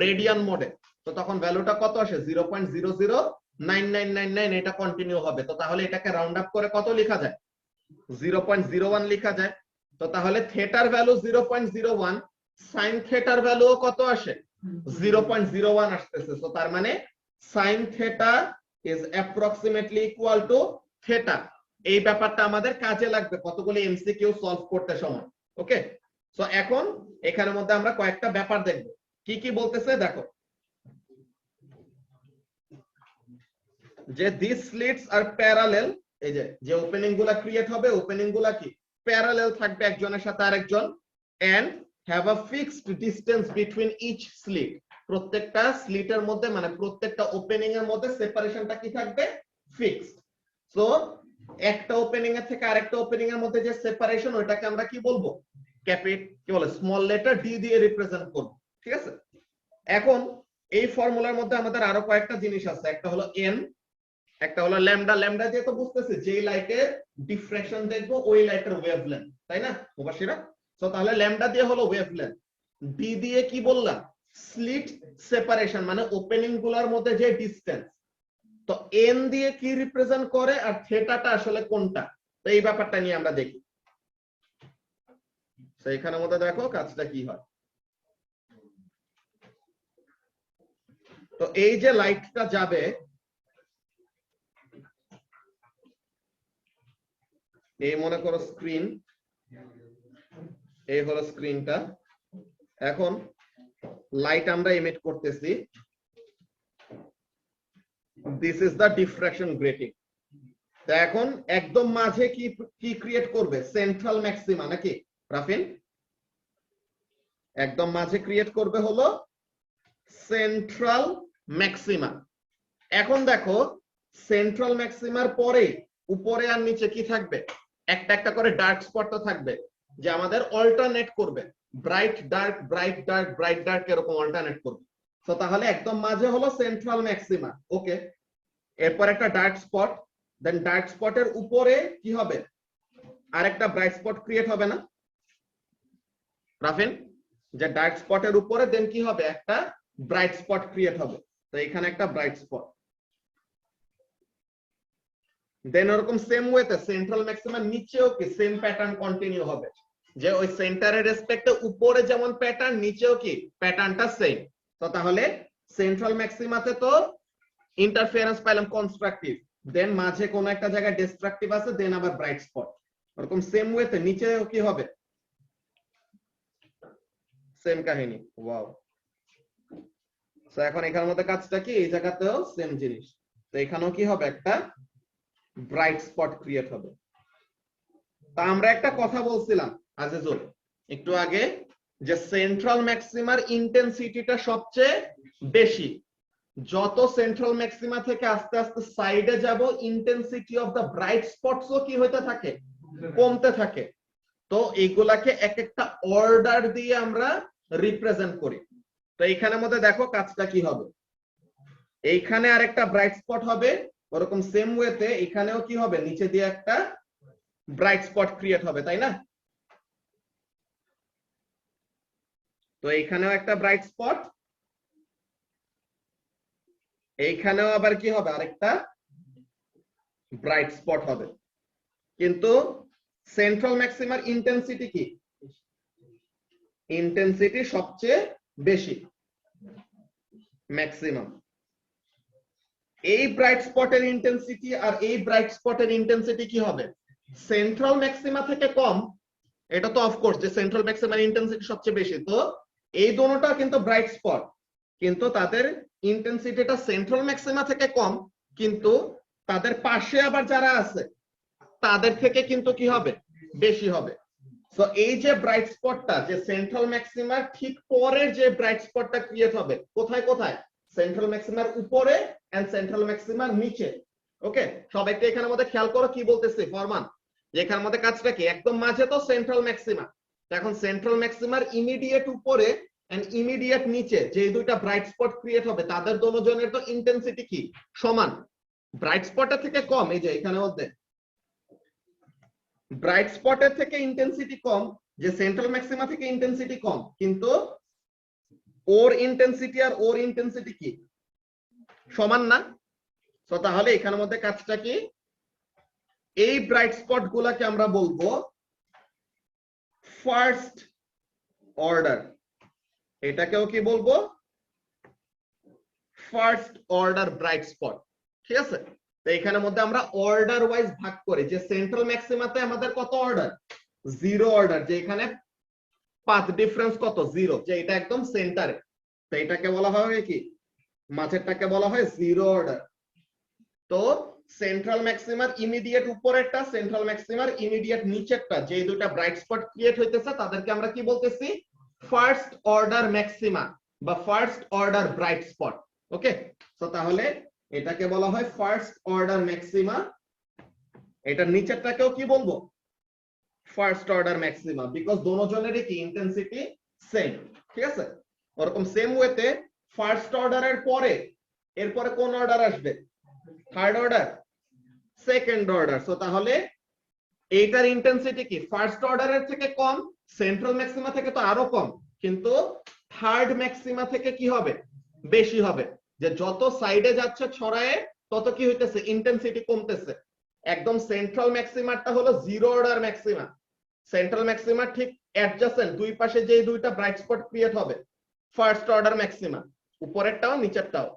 রেডিয়ান মোডে, তো তখন ভ্যালুটা কত আসে, 0.009999, এটা কন্টিনিউ হবে। তো তাহলে এটাকে রাউন্ড আপ করে কত লেখা যায়, 0.01 লেখা যায়। তো তাহলে থেটার ভ্যালু 0.01, সাইন থেটার ভ্যালু কত আসে, 0.01 আসতেছে। তো তার মানে sine theta is approximately equal to theta. এই ব্যাপারটা আমাদের কাজে লাগবে কতগুলো এমসিকিউ সলভ করতে সময়, ওকে। সো এখন এখানের মধ্যে আমরা কয়েকটা ব্যাপার দেখব, কি কি বলতেছে দেখো, যে দিস স্লিটস আর প্যারালেল, এই যে ওপেনিং গুলা ক্রিয়েট হবে, ওপেনিং গুলা কি প্যারালেল থাকবে একজনের সাথে আরেকজন, and have a fixed distance between each slit. প্রত্যেকটা স্লিটের মধ্যে মানে প্রত্যেকটা ওপেনিং এর মধ্যে সেপারেশনটা কি থাকবে ফিক্সড সো একটা ওপেনিং এর থেকে আরেকটা ওপেনিং এর মধ্যে যে সেপারেশন ওটাকে আমরা কি বলবো কি বলে স্মল লেটার ডি দিয়ে রিপ্রেজেন্ট করব ঠিক আছে এখন এই ফর্মুলার মধ্যে আমাদের আরো কয়েকটা জিনিস আছে একটা হলো এন একটা হলো ল্যামডা ল্যামডা দিয়ে তো বুঝতেছি যে লাইটের ডিফ্রাকশন দেখবো ওই লাইটের ওয়েভলেন্থ তাই না মুবাশশিরা সো তাহলে ল্যামডা দিয়ে হলো ওয়েভলেন্থ ডি দিয়ে কি বললাম স্লিট সেপারেশন মানে ওপেনিং গুলোর মধ্যে যে ডিসটেন্স তো এন দিয়ে কি রিপ্রেজেন্ট করে আর থিটাটা আসলে কোনটা তো এই ব্যাপারটা নিয়ে আমরা দেখি তো এখানের মধ্যে দেখো কাজটা কি হয় তো এই যে লাইটটা যাবে এই মনে করো স্ক্রিন এই হলো স্ক্রিনটা এখন লাইট আমরা এমিট করতেছি this is the diffraction grating তো এখন একদম মাঝে কি ক্রিয়েট করবে সেন্ট্রাল ম্যাক্সিমা নাকি রাফিন একদম মাঝে ক্রিয়েট করবে হলো সেন্ট্রাল ম্যাক্সিমা এখন দেখো সেন্ট্রাল ম্যাক্সিমার পরে উপরে আর নিচে কি থাকবে একটা একটা করে ডার্ক স্পট তো থাকবে যে আমাদের অল্টারনেট করবে bright dark bright dark bright dark এরকম অল্টারনেট করবে তো তাহলে একদম মাঝে হলো সেন্ট্রাল ম্যাক্সিমা ওকে এরপর একটা ডার্ক স্পট দেন ডার্ক স্পটের উপরে কি হবে আরেকটা ব্রাইট স্পট ক্রিয়েট হবে না রাফিন যে ডার্ক স্পটের উপরে দেন কি হবে একটা ব্রাইট স্পট ক্রিয়েট হবে তো এখানে একটা ব্রাইট স্পট দেন ওরকম সেম ওয়েতে সেন্ট্রাল ম্যাক্সিমার নিচেও কি সেম প্যাটার্ন কন্টিনিউ হবে যে ওই সেন্টারের রেসপেক্টে উপরে যেমন প্যাটার্ন নিচেও কি প্যাটার্নটা সেম তো তাহলে সেন্ট্রাল ম্যাক্সিমাতে তো ইন্টারফারেন্স পাইলাম কনস্ট্রাকটিভ দেন মাঝে কোন একটা জায়গায় ডিস্ট্রাকটিভ আছে দেন আবার ব্রাইট স্পট ওরকম সেম ওয়েতে নিচেও কি হবে সেম কাহিনী ওয়াও সো এখন এখানের মধ্যে কাজটা কি এই জায়গাতেও সেম জিনিস তো এখানেও কি হবে একটা ব্রাইট স্পট ক্রিয়েট হবে তা আমরা একটা কথা বলছিলাম আজিজুল একটু আগে যে সেন্ট্রাল ম্যাক্সিমার ইন্টেন্সিটিটা সবচেয়ে বেশি যত সেন্ট্রাল ম্যাক্সিমা থেকে আস্তে আস্তে সাইডে যাব ইন্টেন্সিটি অফ দা ব্রাইট স্পটসও কি হতে থাকে কমতে থাকে তো এইগুলাকে এক একটা অর্ডার দিয়ে আমরা রিপ্রেজেন্ট করি তো এইখানের মধ্যে দেখো কাজটা কি হবে এইখানে আরেকটা ব্রাইট স্পট হবে ওরকম সেম ওয়েতে এখানেও কি হবে নিচে দিয়ে একটা ব্রাইট স্পট ক্রিয়েট হবে তাই না তো এইখানেও একটা ব্রাইট স্পট এইখানেও আবার কি হবে আরেকটা ব্রাইট স্পট হবে কিন্তু সেন্ট্রাল ম্যাক্সিমার ইন্টেন্সিটি কি ইন্টেন্সিটি সবচেয়ে বেশি ম্যাক্সিমাম এই ব্রাইট স্পটের ইন্টেন্সিটি আর এই ব্রাইট স্পটের ইন্টেন্সিটি কি হবে সেন্ট্রাল ম্যাক্সিমা থেকে কম এটা তো অফকোর্স যে সেন্ট্রাল ম্যাক্সিমার ইন্টেন্সিটি সবচেয়ে বেশি তো এই দুটোটা কিন্তু ব্রাইট স্পট কিন্তু তাদের ইন্টেন্সিটিটা সেন্ট্রাল ম্যাক্সিমা থেকে কম কিন্তু তাদের পাশে আবার যারা আছে তাদের থেকে কিন্তু কি হবে বেশি হবে সো এই যে ব্রাইট স্পটটা যে সেন্ট্রাল ম্যাক্সিমার ঠিক পরের যে ব্রাইট স্পটটা ক্রিয়েট হবে কোথায় কোথায় সেন্ট্রাল ম্যাক্সিমার উপরে এন্ড সেন্ট্রাল ম্যাক্সিমার নিচে ওকে সবাইকে এখানের মধ্যে খেয়াল করো কি বলতেছি ফরমান যে এখানের মধ্যে কাজটা কি একদম মাঝে তো সেন্ট্রাল ম্যাক্সিমা এখন সেন্ট্রাল ম্যাক্সিমার ইমিডিয়েট উপরে এন্ড ইমিডিয়েট নিচে যে দুইটা ব্রাইট স্পট ক্রিয়েট হবে তাদের দুজনের তো ইন্টেন্সিটি কি সমান ব্রাইট স্পটের থেকে কম এই যে এখানে মধ্যে ব্রাইট স্পটের থেকে ইন্টেন্সিটি কম যে সেন্ট্রাল ম্যাক্সিমা থেকে ইন্টেন্সিটি কম কিন্তু ওর ইন্টেন্সিটি আর ওর ইন্টেন্সিটি কি সমান না তো তাহলে এখানের মধ্যে কাজটা কি এই ব্রাইট স্পট গুলাকে আমরা বলবো ফার্স্ট অর্ডার এটাকেও কি বলবো ফার্স্ট অর্ডার ব্রাইট স্পট ঠিক আছে তো এখানের মধ্যে আমরা অর্ডার ওয়াইজ ভাগ করি যে সেন্ট্রাল ম্যাক্সিমাতে আমাদের কত অর্ডার জিরো অর্ডার যে এখানে পাথ ডিফারেন্স কত জিরো যে এটা একদম সেন্টারে তো এটাকে বলা হয় কি মাঝেরটাকে বলা হয় জিরো অর্ডার তো সেন্ট্রাল ম্যাক্সিমার ইমিডিয়েট উপরেরটা সেন্ট্রাল ম্যাক্সিমার ইমিডিয়েট নিচেরটা যে দুটো ব্রাইট স্পট ক্রিয়েট হইতেছে তাদেরকে আমরা কি বলতেছি ফার্স্ট অর্ডার ম্যাক্সিমা বা ফার্স্ট অর্ডার ব্রাইট স্পট। ওকে, তো তাহলে এটাকে বলা হয় ফার্স্ট অর্ডার ম্যাক্সিমা, এটার নিচেরটাকেও কি বলবো, ফার্স্ট অর্ডার ম্যাক্সিমা, বিকজ দোনোজনেরই কি ইন্টেন্সিটি সেম। ঠিক আছে, ওরকম সেম ওয়েতে ফার্স্ট অর্ডারের পরে এরপরে কোন অর্ডার আসবে, third order, second order. So তাহলে এইটার ইন্টেন্সিটি কি ফার্স্ট অর্ডারের থেকে কম, সেন্ট্রাল ম্যাক্সিমা থেকে তো আরো কম, কিন্তু থার্ড ম্যাক্সিমা থেকে কি হবে, বেশি হবে। যে যত সাইডে যাচ্ছে ছড়ায়ে তত কি হইতেছে, ইন্টেন্সিটি কমতেছে। একদম সেন্ট্রাল ম্যাক্সিমারটা হলো zero order maxima, central maxima ঠিক অ্যাডজাসেন্ট দুই পাশে যে দুইটা ব্রাইট স্পট ক্রিয়েট হবে, ফার্স্ট অর্ডার ম্যাক্সিমা, উপরেরটাও নিচেরটাও।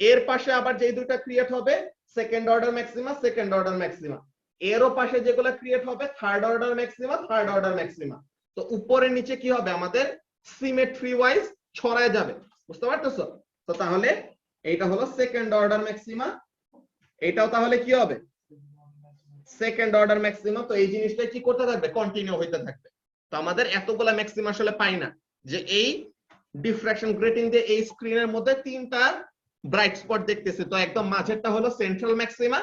এর পাশে আবার যে দুইটা ক্রিয়েট হবে second order maxima, second order maxima. এরও পাশে যেগুলো ক্রিয়েট হবে third order maxima, third order maxima. তো উপরে নিচে কি হবে, আমাদের সিমেট্রি ওয়াইজ ছড়ায় যাবে, বুঝতে পারতেছো? তো তাহলে এইটা হলো সেকেন্ড অর্ডার ম্যাক্সিমা, এটাও তাহলে কি হবে, সেকেন্ড অর্ডার ম্যাক্সিমা। তো এই জিনিসটা কি করতে থাকবে, কন্টিনিউ হইতে থাকবে। তো আমাদের এতগুলা ম্যাক্সিমা আসলে পাই না, যে এই ডিফ্রাকশন গ্রেটিং দিয়ে এই স্ক্রিনের মধ্যে তিনটা ব্রাইট স্পট দেখতেছে। তো একদম মাঝেরটা হলো সেন্ট্রাল ম্যাক্সিমা,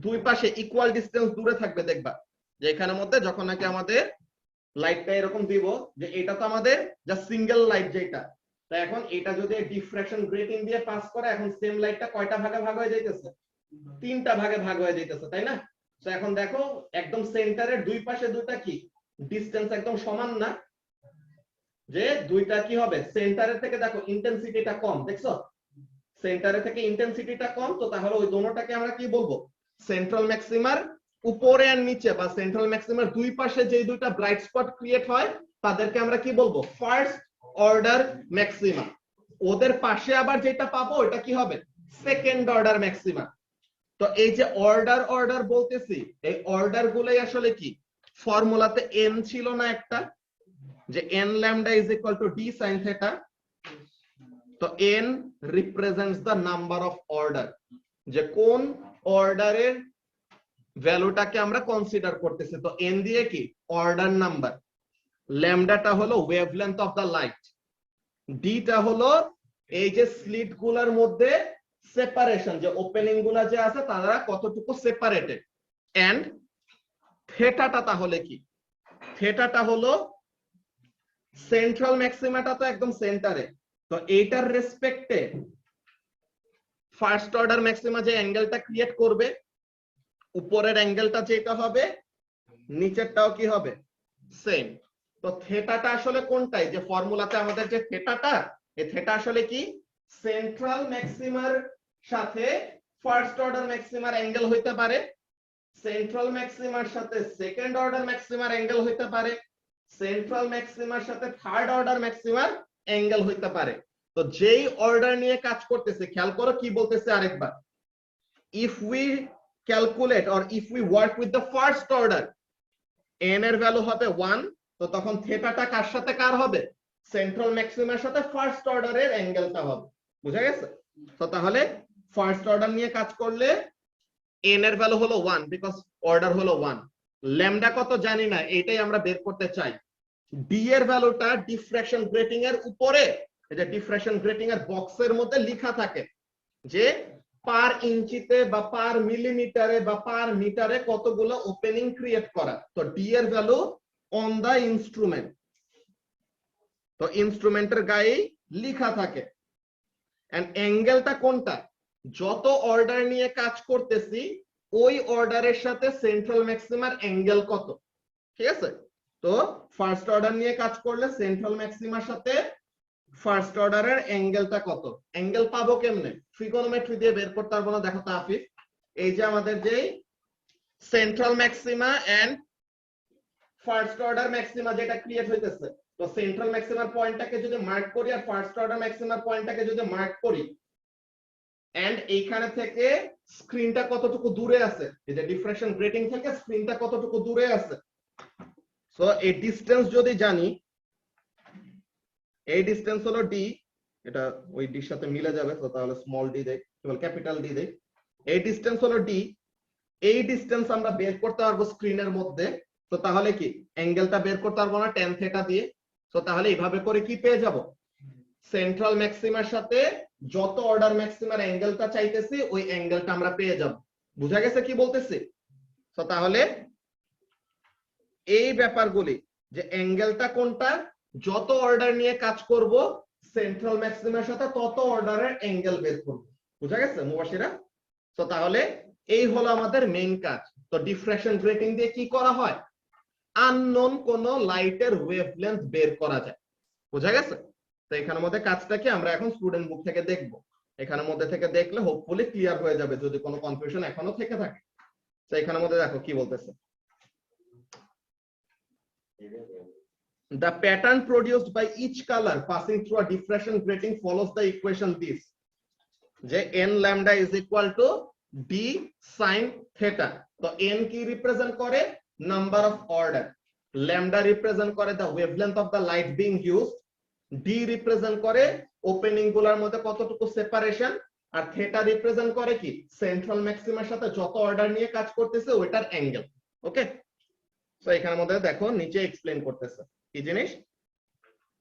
দুই পাশে ইকুয়াল ডিসটেন্স দূরে থাকবে। দেখবা যে এখানের মধ্যে যখন নাকি আমাদের লাইটটা এরকম দিব, যে এটা তো আমাদের যা সিঙ্গেল লাইট যেটা, তো এখন এটা যদি ডিফ্রাকশন গ্রেটিং দিয়ে পাস করে, এখন সেম লাইটটা কয়টা ভাগে ভাগ হয়ে যাইতেছে, তিনটা ভাগে ভাগ হয়ে যাইতেছে, তাই না? তো এখন দেখো একদম সেন্টারের দুই পাশে দুইটা কি ডিসটেন্স একদম সমান না, যে দুইটা কি হবে, সেন্টারের থেকে দেখো ইন্টেন্সিটিটা কম, দেখছো সেন্টারের থেকে ইন্টেন্সিটিটা কম। তো তাহলে ওই দোনোটাকে আমরা কি বলবো, সেন্ট্রাল ম্যাক্সিমার উপরে আর নিচে বা সেন্ট্রাল ম্যাক্সিমার দুই পাশে যে দুইটা ব্রাইট স্পট ক্রিয়েট হয় তাদেরকে আমরা কি বলবো, ফার্স্ট অর্ডার ম্যাক্সিমা। ওদের পাশে আবার যেটা পাবো ওটা কি হবে, সেকেন্ড অর্ডার ম্যাক্সিমা। তো এই যে অর্ডার অর্ডার বলতেছি, এই অর্ডার গুলোই আসলে কি, ফর্মুলাতে n ছিল না একটা, যে n lambda is equal to d sin theta। তো n represents the number of order, যে কোন অর্ডারের ভ্যালুটাকে আমরা কনসিডার করতেছি। তো n দিয়ে কি অর্ডার নাম্বার, ল্যামডাটা হলো ওয়েভলেন্থ অফ দা লাইট, ডিটা হলো এই যে স্লিট গুলার মধ্যে সেপারেশন, যে ওপেনিং গুলা যে আছে তারা কতটুকু সেপারেটেড, এন্ড থেটাটা তাহলে কি, থেটাটা হলো সেন্ট্রাল ম্যাক্সিমাটা তো একদম সেন্টারে, তো এইটার রেসপেক্টে ফার্স্ট অর্ডার ম্যাক্সিমা যে অ্যাঙ্গেলটা ক্রিয়েট করবে, উপরের অ্যাঙ্গেলটা যেটা হবে নিচেরটাও কি হবে সেম। তো থেটাটা আসলে কোনটাই, যে ফর্মুলাতে আমাদের যে থেটাটা, এই থেটা আসলে কি সেন্ট্রাল ম্যাক্সিমার সাথে ফার্স্ট অর্ডার ম্যাক্সিমার অ্যাঙ্গেল হইতে পারে, সেন্ট্রাল ম্যাক্সিমার সাথে সেকেন্ড অর্ডার ম্যাক্সিমার অ্যাঙ্গেল হইতে পারে, সেন্ট্রাল ম্যাক্সিমার সাথে থার্ড অর্ডার ম্যাক্সিমার অ্যাঙ্গেল হইতে পারে। তো যেই অর্ডার নিয়ে কাজ করতেছে, খেয়াল করো কি বলতেছে আরেকবার, if we calculate or if we work with the first order, n এর ভ্যালু হবে 1, তো তখন থেটাটা কার সাথে কার হবে, সেন্ট্রাল ম্যাক্সিমার সাথে ফার্স্ট অর্ডারের অ্যাঙ্গেলটা হবে। বুঝা গেছে? তো তাহলে ফার্স্ট অর্ডার নিয়ে কাজ করলে n এর ভ্যালু হলো 1, বিকজ অর্ডার হলো 1। ল্যামডা কত জানি না, এটাই আমরা বের করতে চাই। d এর ভ্যালুটা ডিফ্রাকশন গ্রেটিং এর উপরে, এটা ডিফ্রাকশন গ্রেটিং এর বক্সের মধ্যে লেখা থাকে যে পার ইঞ্চিতে বা পার মিলিমিটারে বা পার মিটারে কতগুলো ওপেনিং ক্রিয়েট করা। তো d এর ভ্যালু অন দা ইনস্ট্রুমেন্ট, তো ইনস্ট্রুমেন্টের গায়ে লেখা থাকে। এন্ড অ্যাঙ্গেলটা কোনটা, যত অর্ডার নিয়ে কাজ করতেছি ওই অর্ডারের সাথে সেন্ট্রাল ম্যাক্সিমার অ্যাঙ্গেল কত। ঠিক আছে, তো ফার্স্ট অর্ডার নিয়ে কাজ করলে সেন্ট্রাল ম্যাক্সিমার সাথে ফার্স্ট অর্ডারের অ্যাঙ্গেলটা কত, অ্যাঙ্গেল পাবো কেমনে, ট্রিগোনোমেট্রি দিয়ে বের করতে পারবো না। দেখো তো আফিফ, এই যে আমাদের যে central maxima and first order maxima যেটা ক্রিয়েট হইতেছে, তো সেন্ট্রাল ম্যাক্সিমার পয়েন্টটাকে যদি মার্ক করি আর ফার্স্ট অর্ডার ম্যাক্সিমার পয়েন্টটাকে যদি মার্ক করি, এন্ড এইখানে থেকে স্ক্রিনটা কতটুকু দূরে আছে, এই যে ডিফ্রাকশন গ্রেটিং থেকে স্ক্রিনটা কতটুকু দূরে আছে, সো এই ডিসটেন্স যদি জানি, এই ডিসটেন্স হলো d, এটা ওই d সাথে মিলে যাবে, তো তাহলে স্মল d দেই, কেবল ক্যাপিটাল d দেই। এই ডিসটেন্স হলো d, এই ডিসটেন্স আমরা বের করতে পারবো স্ক্রিনের মধ্যে। তো তাহলে কি অ্যাঙ্গেলটা বের করতে পারবো না tan থিটা দিয়ে, তো তাহলে এইভাবে করে কি পেয়ে যাব, সেন্ট্রাল ম্যাক্সিমার সাথে যত অর্ডার ম্যাক্সিমার অ্যাঙ্গেলটা চাইতেছি ওই অ্যাঙ্গেলটা আমরা পেয়ে যাব। বুঝা গেছে কি বলতেছি? তো তাহলে এই ব্যাপারগুলি যে অ্যাঙ্গেলটা কোনটা, যত অর্ডার নিয়ে কাজ করব সেন্ট্রাল ম্যাক্সিমার সাথে তত অর্ডারের অ্যাঙ্গেল বের করব। বুঝা গেছে মুবাশিরা? তো তাহলে এই হলো আমাদের মেইন কাজ। তো ডিফ্রাকশন গ্রেটিং দিয়ে কি করা হয়? আননোন কোন লাইটের ওয়েভলেন্থ বের করা যায়। বুঝা গেছে? তো এখানের মধ্যে কাজটা কি আমরা এখন স্টুডেন্ট বুক থেকে দেখব। এখানের মধ্যে থেকে দেখলে হোপফুলি ক্লিয়ার হয়ে যাবে যদি কোনো কনফিউশন এখনো থেকে থাকে। তো এখানের মধ্যে দেখো কি বলতেছে। The pattern produced by each color passing through a diffraction grating follows the equation this, যে n lambda is equal to d sin theta. তো n কি রিপ্রেজেন্ট করে? Number of order, lambda represent করে the wavelength of the light being used, d represent করে opening গুলোর মধ্যে কতটুকু separation, আর theta represent করে কি সেন্ট্রাল ম্যাক্সিমার সাথে যত অর্ডার নিয়ে কাজ করতেছে ওইটার অ্যাঙ্গেল। ওকে, সো এখানের মধ্যে দেখো নিচে এক্সপ্লেইন করতেছে কি জিনিস।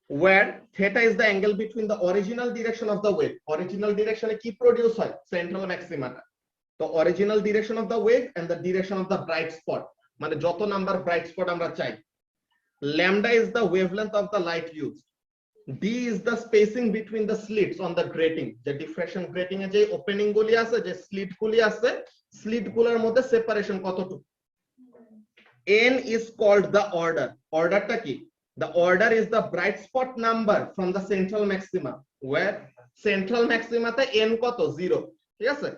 where theta is the angle between the original direction of the wave, original direction কি প্রডিউস হয়? সেন্ট্রাল ম্যাক্সিমাটা। তো original direction of the wave and the direction of the bright spot, মানে যত নাম্বার ব্রাইট স্পট আমরা চাই। lambda is the wavelength of the light used, d is the spacing between the slits on the grating, যে diffraction grating এ যে opening গুলি আছে, যে slit গুলি আছে, স্লিট গুলোর মধ্যে সেপারেশন কতটুকু। n is called the order, অর্ডারটা কি? The order is the bright spot number from the central maxima, where central maxima তে n কত? 0। ঠিক আছে,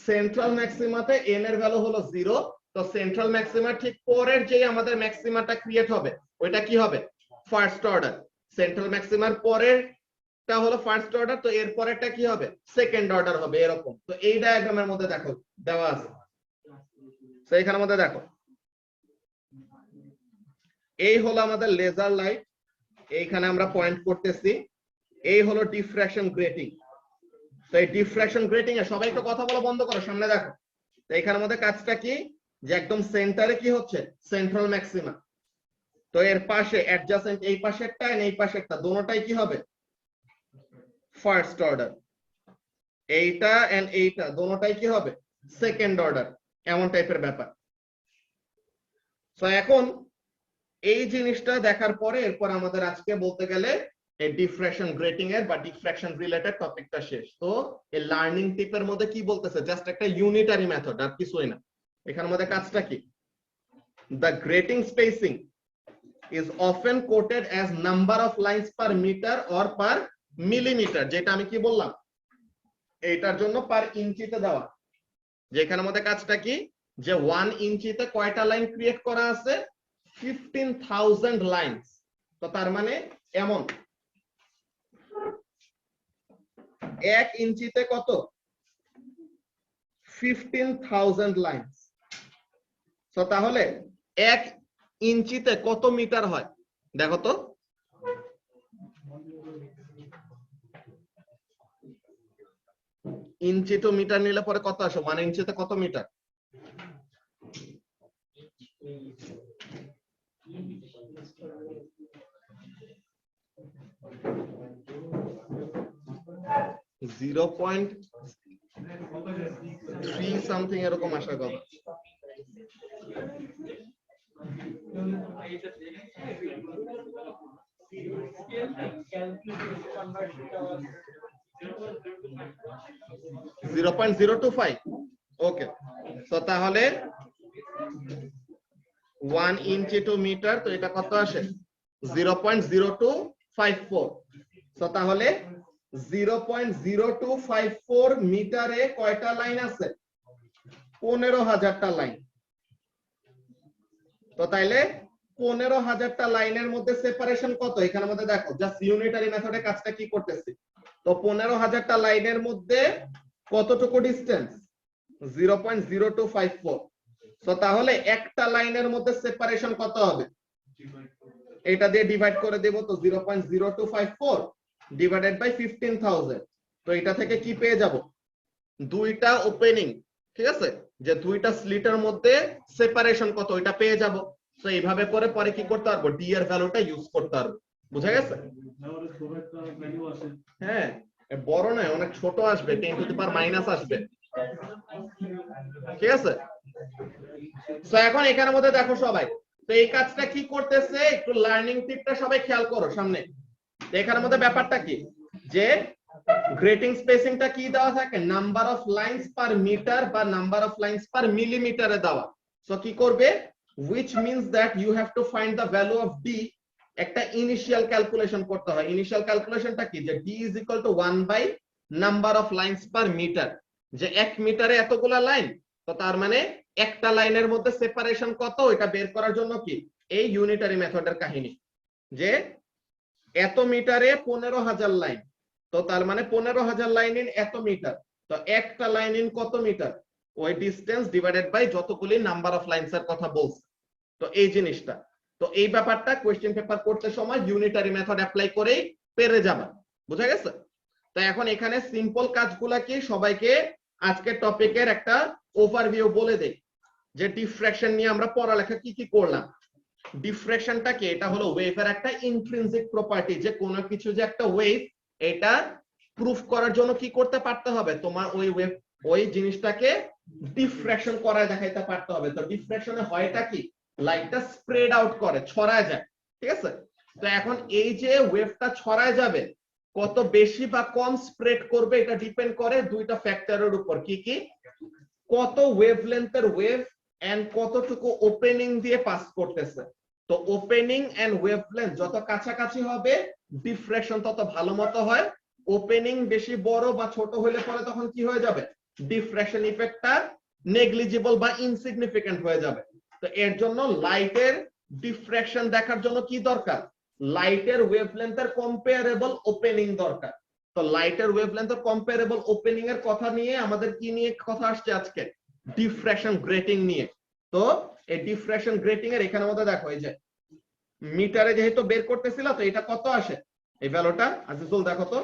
সেন্ট্রাল ম্যাক্সিমাতে n এর ভ্যালু হলো 0। তো সেন্ট্রাল ম্যাক্সিমা ঠিক পরের যে আমাদের ম্যাক্সিমাটা ক্রিয়েট হবে ওইটা কি হবে? First order. সেন্ট্রাল ম্যাক্সিমার পরেরটা হলো ফার্স্ট অর্ডার, তো এর পরেরটা কি হবে? সেকেন্ড অর্ডার হবে এরকম। তো এই ডায়াগ্রামের মধ্যে দেখো দেওয়া আছে, তো এখানের মধ্যে দেখো এই হলো আমাদের লেজার লাইট, এইখানে আমরা পয়েন্ট করতেছি, এই হলো ডিফ্রাকশন গ্রেটিং। তো এই ডিফ্রাকশন গ্রেটিং এ সবাই একটু কথা বলা বন্ধ করো, সামনে দেখো। তো এখানের মধ্যে কাজটা কি, যে একদম সেন্টারে কি হচ্ছে? Central maxima. তো এর পাশে অ্যাডজাসেন্ট এই পাশেরটা আর এই পাশেরটা দোনোটাই কি হবে? First order. এইটা এন্ড এইটা দোনোটাই কি হবে? Second order. এমন টাইপের ব্যাপার। তো এখন এই জিনিসটা দেখার পরে এরপর আমাদের আজকে বলতে গেলে এই ডিফ্রাকশন গ্রেটিং এর বা ডিফ্রাকশন রিলেটেড টপিকটা শেষ। তো এই লার্নিং টিপের মধ্যে কি বলতেছে? জাস্ট একটা ইউনিটারি মেথড, আর কিছুই না। এখানের মধ্যে কাজটা কি? The grating spacing is often quoted as number of lines per meter or per millimeter, যেটা আমি কি বললাম এইটার জন্য পার ইঞ্চিতে দেওয়া। যে এখানের মধ্যে কাজটা কি, যে 1 ইঞ্চিতে কয়টা লাইন ক্রিয়েট করা আছে? 15,000 লাইনস। তো তার মানে এমন 1 ইঞ্চিতে কত? 15,000 লাইনস। তো তাহলে 1 ইঞ্চিতে কত মিটার হয় দেখো তো? ইঞ্চি টু মিটার নিলে পরে কত আসে? 1 ইঞ্চিতে কত মিটার? 0.3 সামথিং এরকম আসার কথা। ওকে, তো তাহলে 1 ইঞ্চি টু মিটার, তো এটা কত আসে? 0.0254। তো তাহলে 0.0254 মিটারে কয়টা লাইন আছে? 15,000টা লাইন। তো তাইলে 15,000টা লাইনের মধ্যে সেপারেশন কত? এখানের মধ্যে দেখো জাস্ট ইউনিটারি মেথডে কাজটা কি করতেছি। তো 15,000টা লাইনের মধ্যে কতটুকু ডিসটেন্স? 0.0254। তো তাহলে একটা লাইনের মধ্যে সেপারেশন কত হবে? এটা দিয়ে ডিভাইড করে দেব। তো 0.0254 ডিভাইডেড বাই 15,000। তো এটা থেকে কি পেয়ে যাব? দুইটা ওপেনিং, ঠিক আছে, যে দুইটা স্লিটের মধ্যে সেপারেশন কত এটা পেয়ে যাব। তো এইভাবে করে পরে কি করতে পারবো? ডি এর ভ্যালুটা ইউজ করতে পারবো। বুঝা গেছে? হ্যাঁ, বড় নয়, অনেক ছোট আসবে, 10 টু দি পাওয়ার মাইনাস আসবে। ঠিক আছে? তো এখন এখানের মধ্যে দেখো সবাই, তো এই কাজটা কি করতেছে, একটু লার্নিং টিপটা সবাই খেয়াল করো সামনে। এখানের মধ্যে ব্যাপারটা কি, যে গ্রেটিং স্পেসিংটা কি দেওয়া থাকে, number of lines per metre বা নাম্বার অফ লাইন্স পার মিলিমিটারে দেওয়া। সো কি করবে, which means that you have to find the value of d, একটা ইনিশিয়াল ক্যালকুলেশন করতে হয়। ইনিশিয়াল ক্যালকুলেশনটা কি, যে d is equal to 1 by number of lines per metre, যে 1 মিটারে এতগুলা লাইন, তো তার মানে একটা লাইনের মধ্যে সেপারেশন কত, এটা বের করার জন্য কি এই ইউনিটারি মেথডের কাহিনী, যে এত মিটারে 15,000 লাইন, তো তার মানে 15,000 লাইন ইন এত মিটার, তো একটা লাইন ইন কত মিটার, ওই ডিসটেন্স ডিভাইডেড বাই যতগুলি নাম্বার অফ লাইনস এর কথা বলছে। তো এই জিনিসটা, তো এই ব্যাপারটা কোশ্চেন পেপার করতে সময় ইউনিটারি মেথড অ্যাপ্লাই করেই পেরে যাবা। বুঝা গেছে? তো এখন এখানে সিম্পল কাজগুলা কি সবাইকে আজকের টপিকের একটা ওভারভিউ বলে দেই, যে ডিফ্র্যাকশন নিয়ে আমরা পড়ালেখা কি কি করলাম। ডিফ্র্যাকশনটা কি, এটা হলো ওয়েভের একটা ইন্ট্রিনসিক প্রপার্টি, যে কোনো কিছু যে একটা ওয়েভ, এটা প্রুফ করার জন্য কি করতে পারতে হবে, তোমার ওই ওয়েভ ওই জিনিসটাকে ডিফ্র্যাকশন করায় দেখাইতে পারতে হবে। তো ডিফ্র্যাকশনে হয়টা কি, লাইটটা স্প্রেড আউট করে, ছড়ায় যায়। ঠিক আছে? তো এখন এই যে ওয়েভটা ছড়ায় যাবে, কত বেশি বা কম স্প্রেড করবে, এটা ডিপেন্ড করে দুইটা ফ্যাক্টরের উপর। কি কি, কত ওয়েভলেন্থের ওয়েভ এন্ড কতটুকু ওপেনিং দিয়ে পাস করতেছে। তো ওপেনিং এন্ড ওয়েভলেন্থ যত কাছাকাছি হবে, ডিফ্র্যাকশন তত ভালো মতো হয়। ওপেনিং বেশি বড় বা ছোট হলে পরে তখন কি হয়ে যাবে, ডিফ্র্যাকশন ইফেক্টটা নেগলিজিবল বা ইনসিগনিফিকেন্ট হয়ে যাবে। তো এর জন্য লাইটের ডিফ্র্যাকশন দেখার জন্য কি দরকার, লাইটের ওয়েভলেন্থের কম্পারেবল ওপেনিং দরকার। তো লাইটের ওয়েভলেন্থের কম্পারেবল ওপেনিং এর কথা নিয়ে আমাদের কি নিয়ে কথা আসছে আজকে, ডিফ্র্যাকশন গ্রেটিং নিয়ে। তো এই ডিফ্র্যাকশন গ্রেটিং এর এখানে মধ্যে দেখো, এই যে মিটারে যেহেতু বের করতেছিল, তো এটা কত আসে, এই ভ্যালুটা আজিজুল দেখো তো,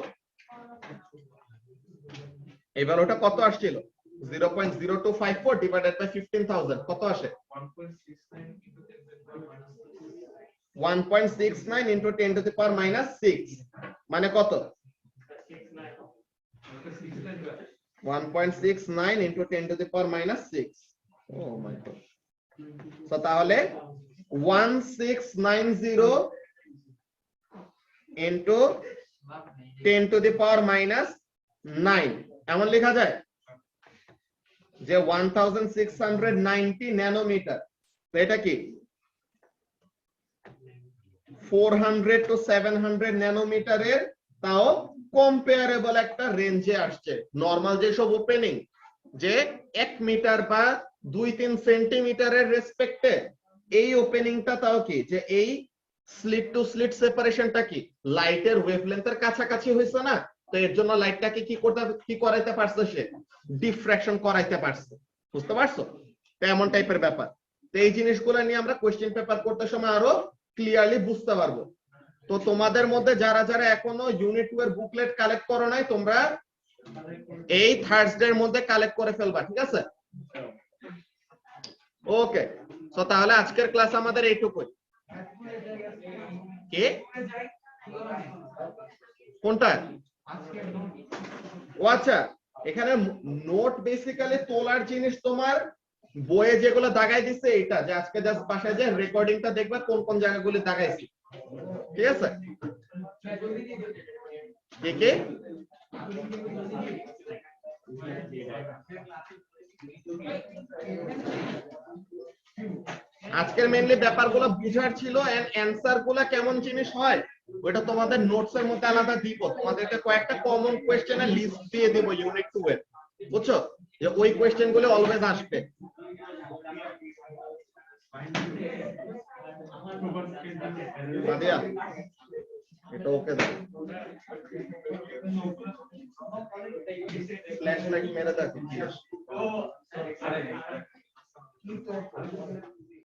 এই ভ্যালুটা কত আসছিল, 0.0254 ডিভাইডেড বাই 15,000 কত আসে, 1.69 into 10 to the power minus 6, মানে কত, 1.69 into 10 to the power minus 6। Oh my God. So তাহলে 1690 into 10 to the power minus 9 এমন লেখা যায়, যে 1690 ন্যানোমিটার। তো এটা কি 400 টু 700 ন্যানোমিটারের, তাও কম্পারেবল একটা রেঞ্জে আসছে। নরমাল যে সব ওপেনিং, যে 1 মিটার বা 2-3 সেন্টিমিটারের রেসপেক্টে, এই ওপেনিংটা তাও কি, যে এই স্লিট টু স্লিট সেপারেশনটা কি লাইটের ওয়েভলেন্থের কাছাকাছি হইছে না, তো এর জন্য লাইটটাকে কি করাইতে পারছে, সে ডিফ্র্যাকশন করাইতে পারছে। বুঝতে পারছো? তো এমন টাইপের ব্যাপার। তো এই জিনিসগুলো নিয়ে আমরা কোশ্চেন পেপার করতে সময় আরো ক্লিয়ারলি বুঝতে পারবো। তো তোমাদের মধ্যে যারা যারা এখনো ইউনিট 2 এর বুকলেট কালেক্ট করো নাই, তোমরা এই থার্সডে এর মধ্যে কালেক্ট করে ফেলবা। ঠিক আছে? ওকে। সো তাহলে আজকের ক্লাস আমাদের এইটুকুই। কে কোনটা, ও আচ্ছা, এখানে নোট বেসিক্যালি তোলার জিনিস তোমার বইয়ে যেগুলো দাগাই দিছে, এটা যে আজকে জাস্ট বাসায় যে রেকর্ডিংটা দেখবে কোন কোন জায়গাগুলি দাগাইছি। ঠিক আছে? কে কে আজকের মেইনলি ব্যাপারগুলো বুঝার ছিল, এন্ড অ্যানসার গুলো কেমন জিনিস হয় ওটা তোমাদের নোটস এর মধ্যে আলাদা দিব। তোমাদেরকে কয়েকটা কমন কোশ্চেনের লিস্ট দিয়ে দেব ইউনিট 2 এর, বুঝছো, যে ওই কোশ্চেন গুলো অলওয়েজ আসবে। সাদিয়া এটা ওকে দাও, ফ্ল্যাশ লাইট মেরে দেখো।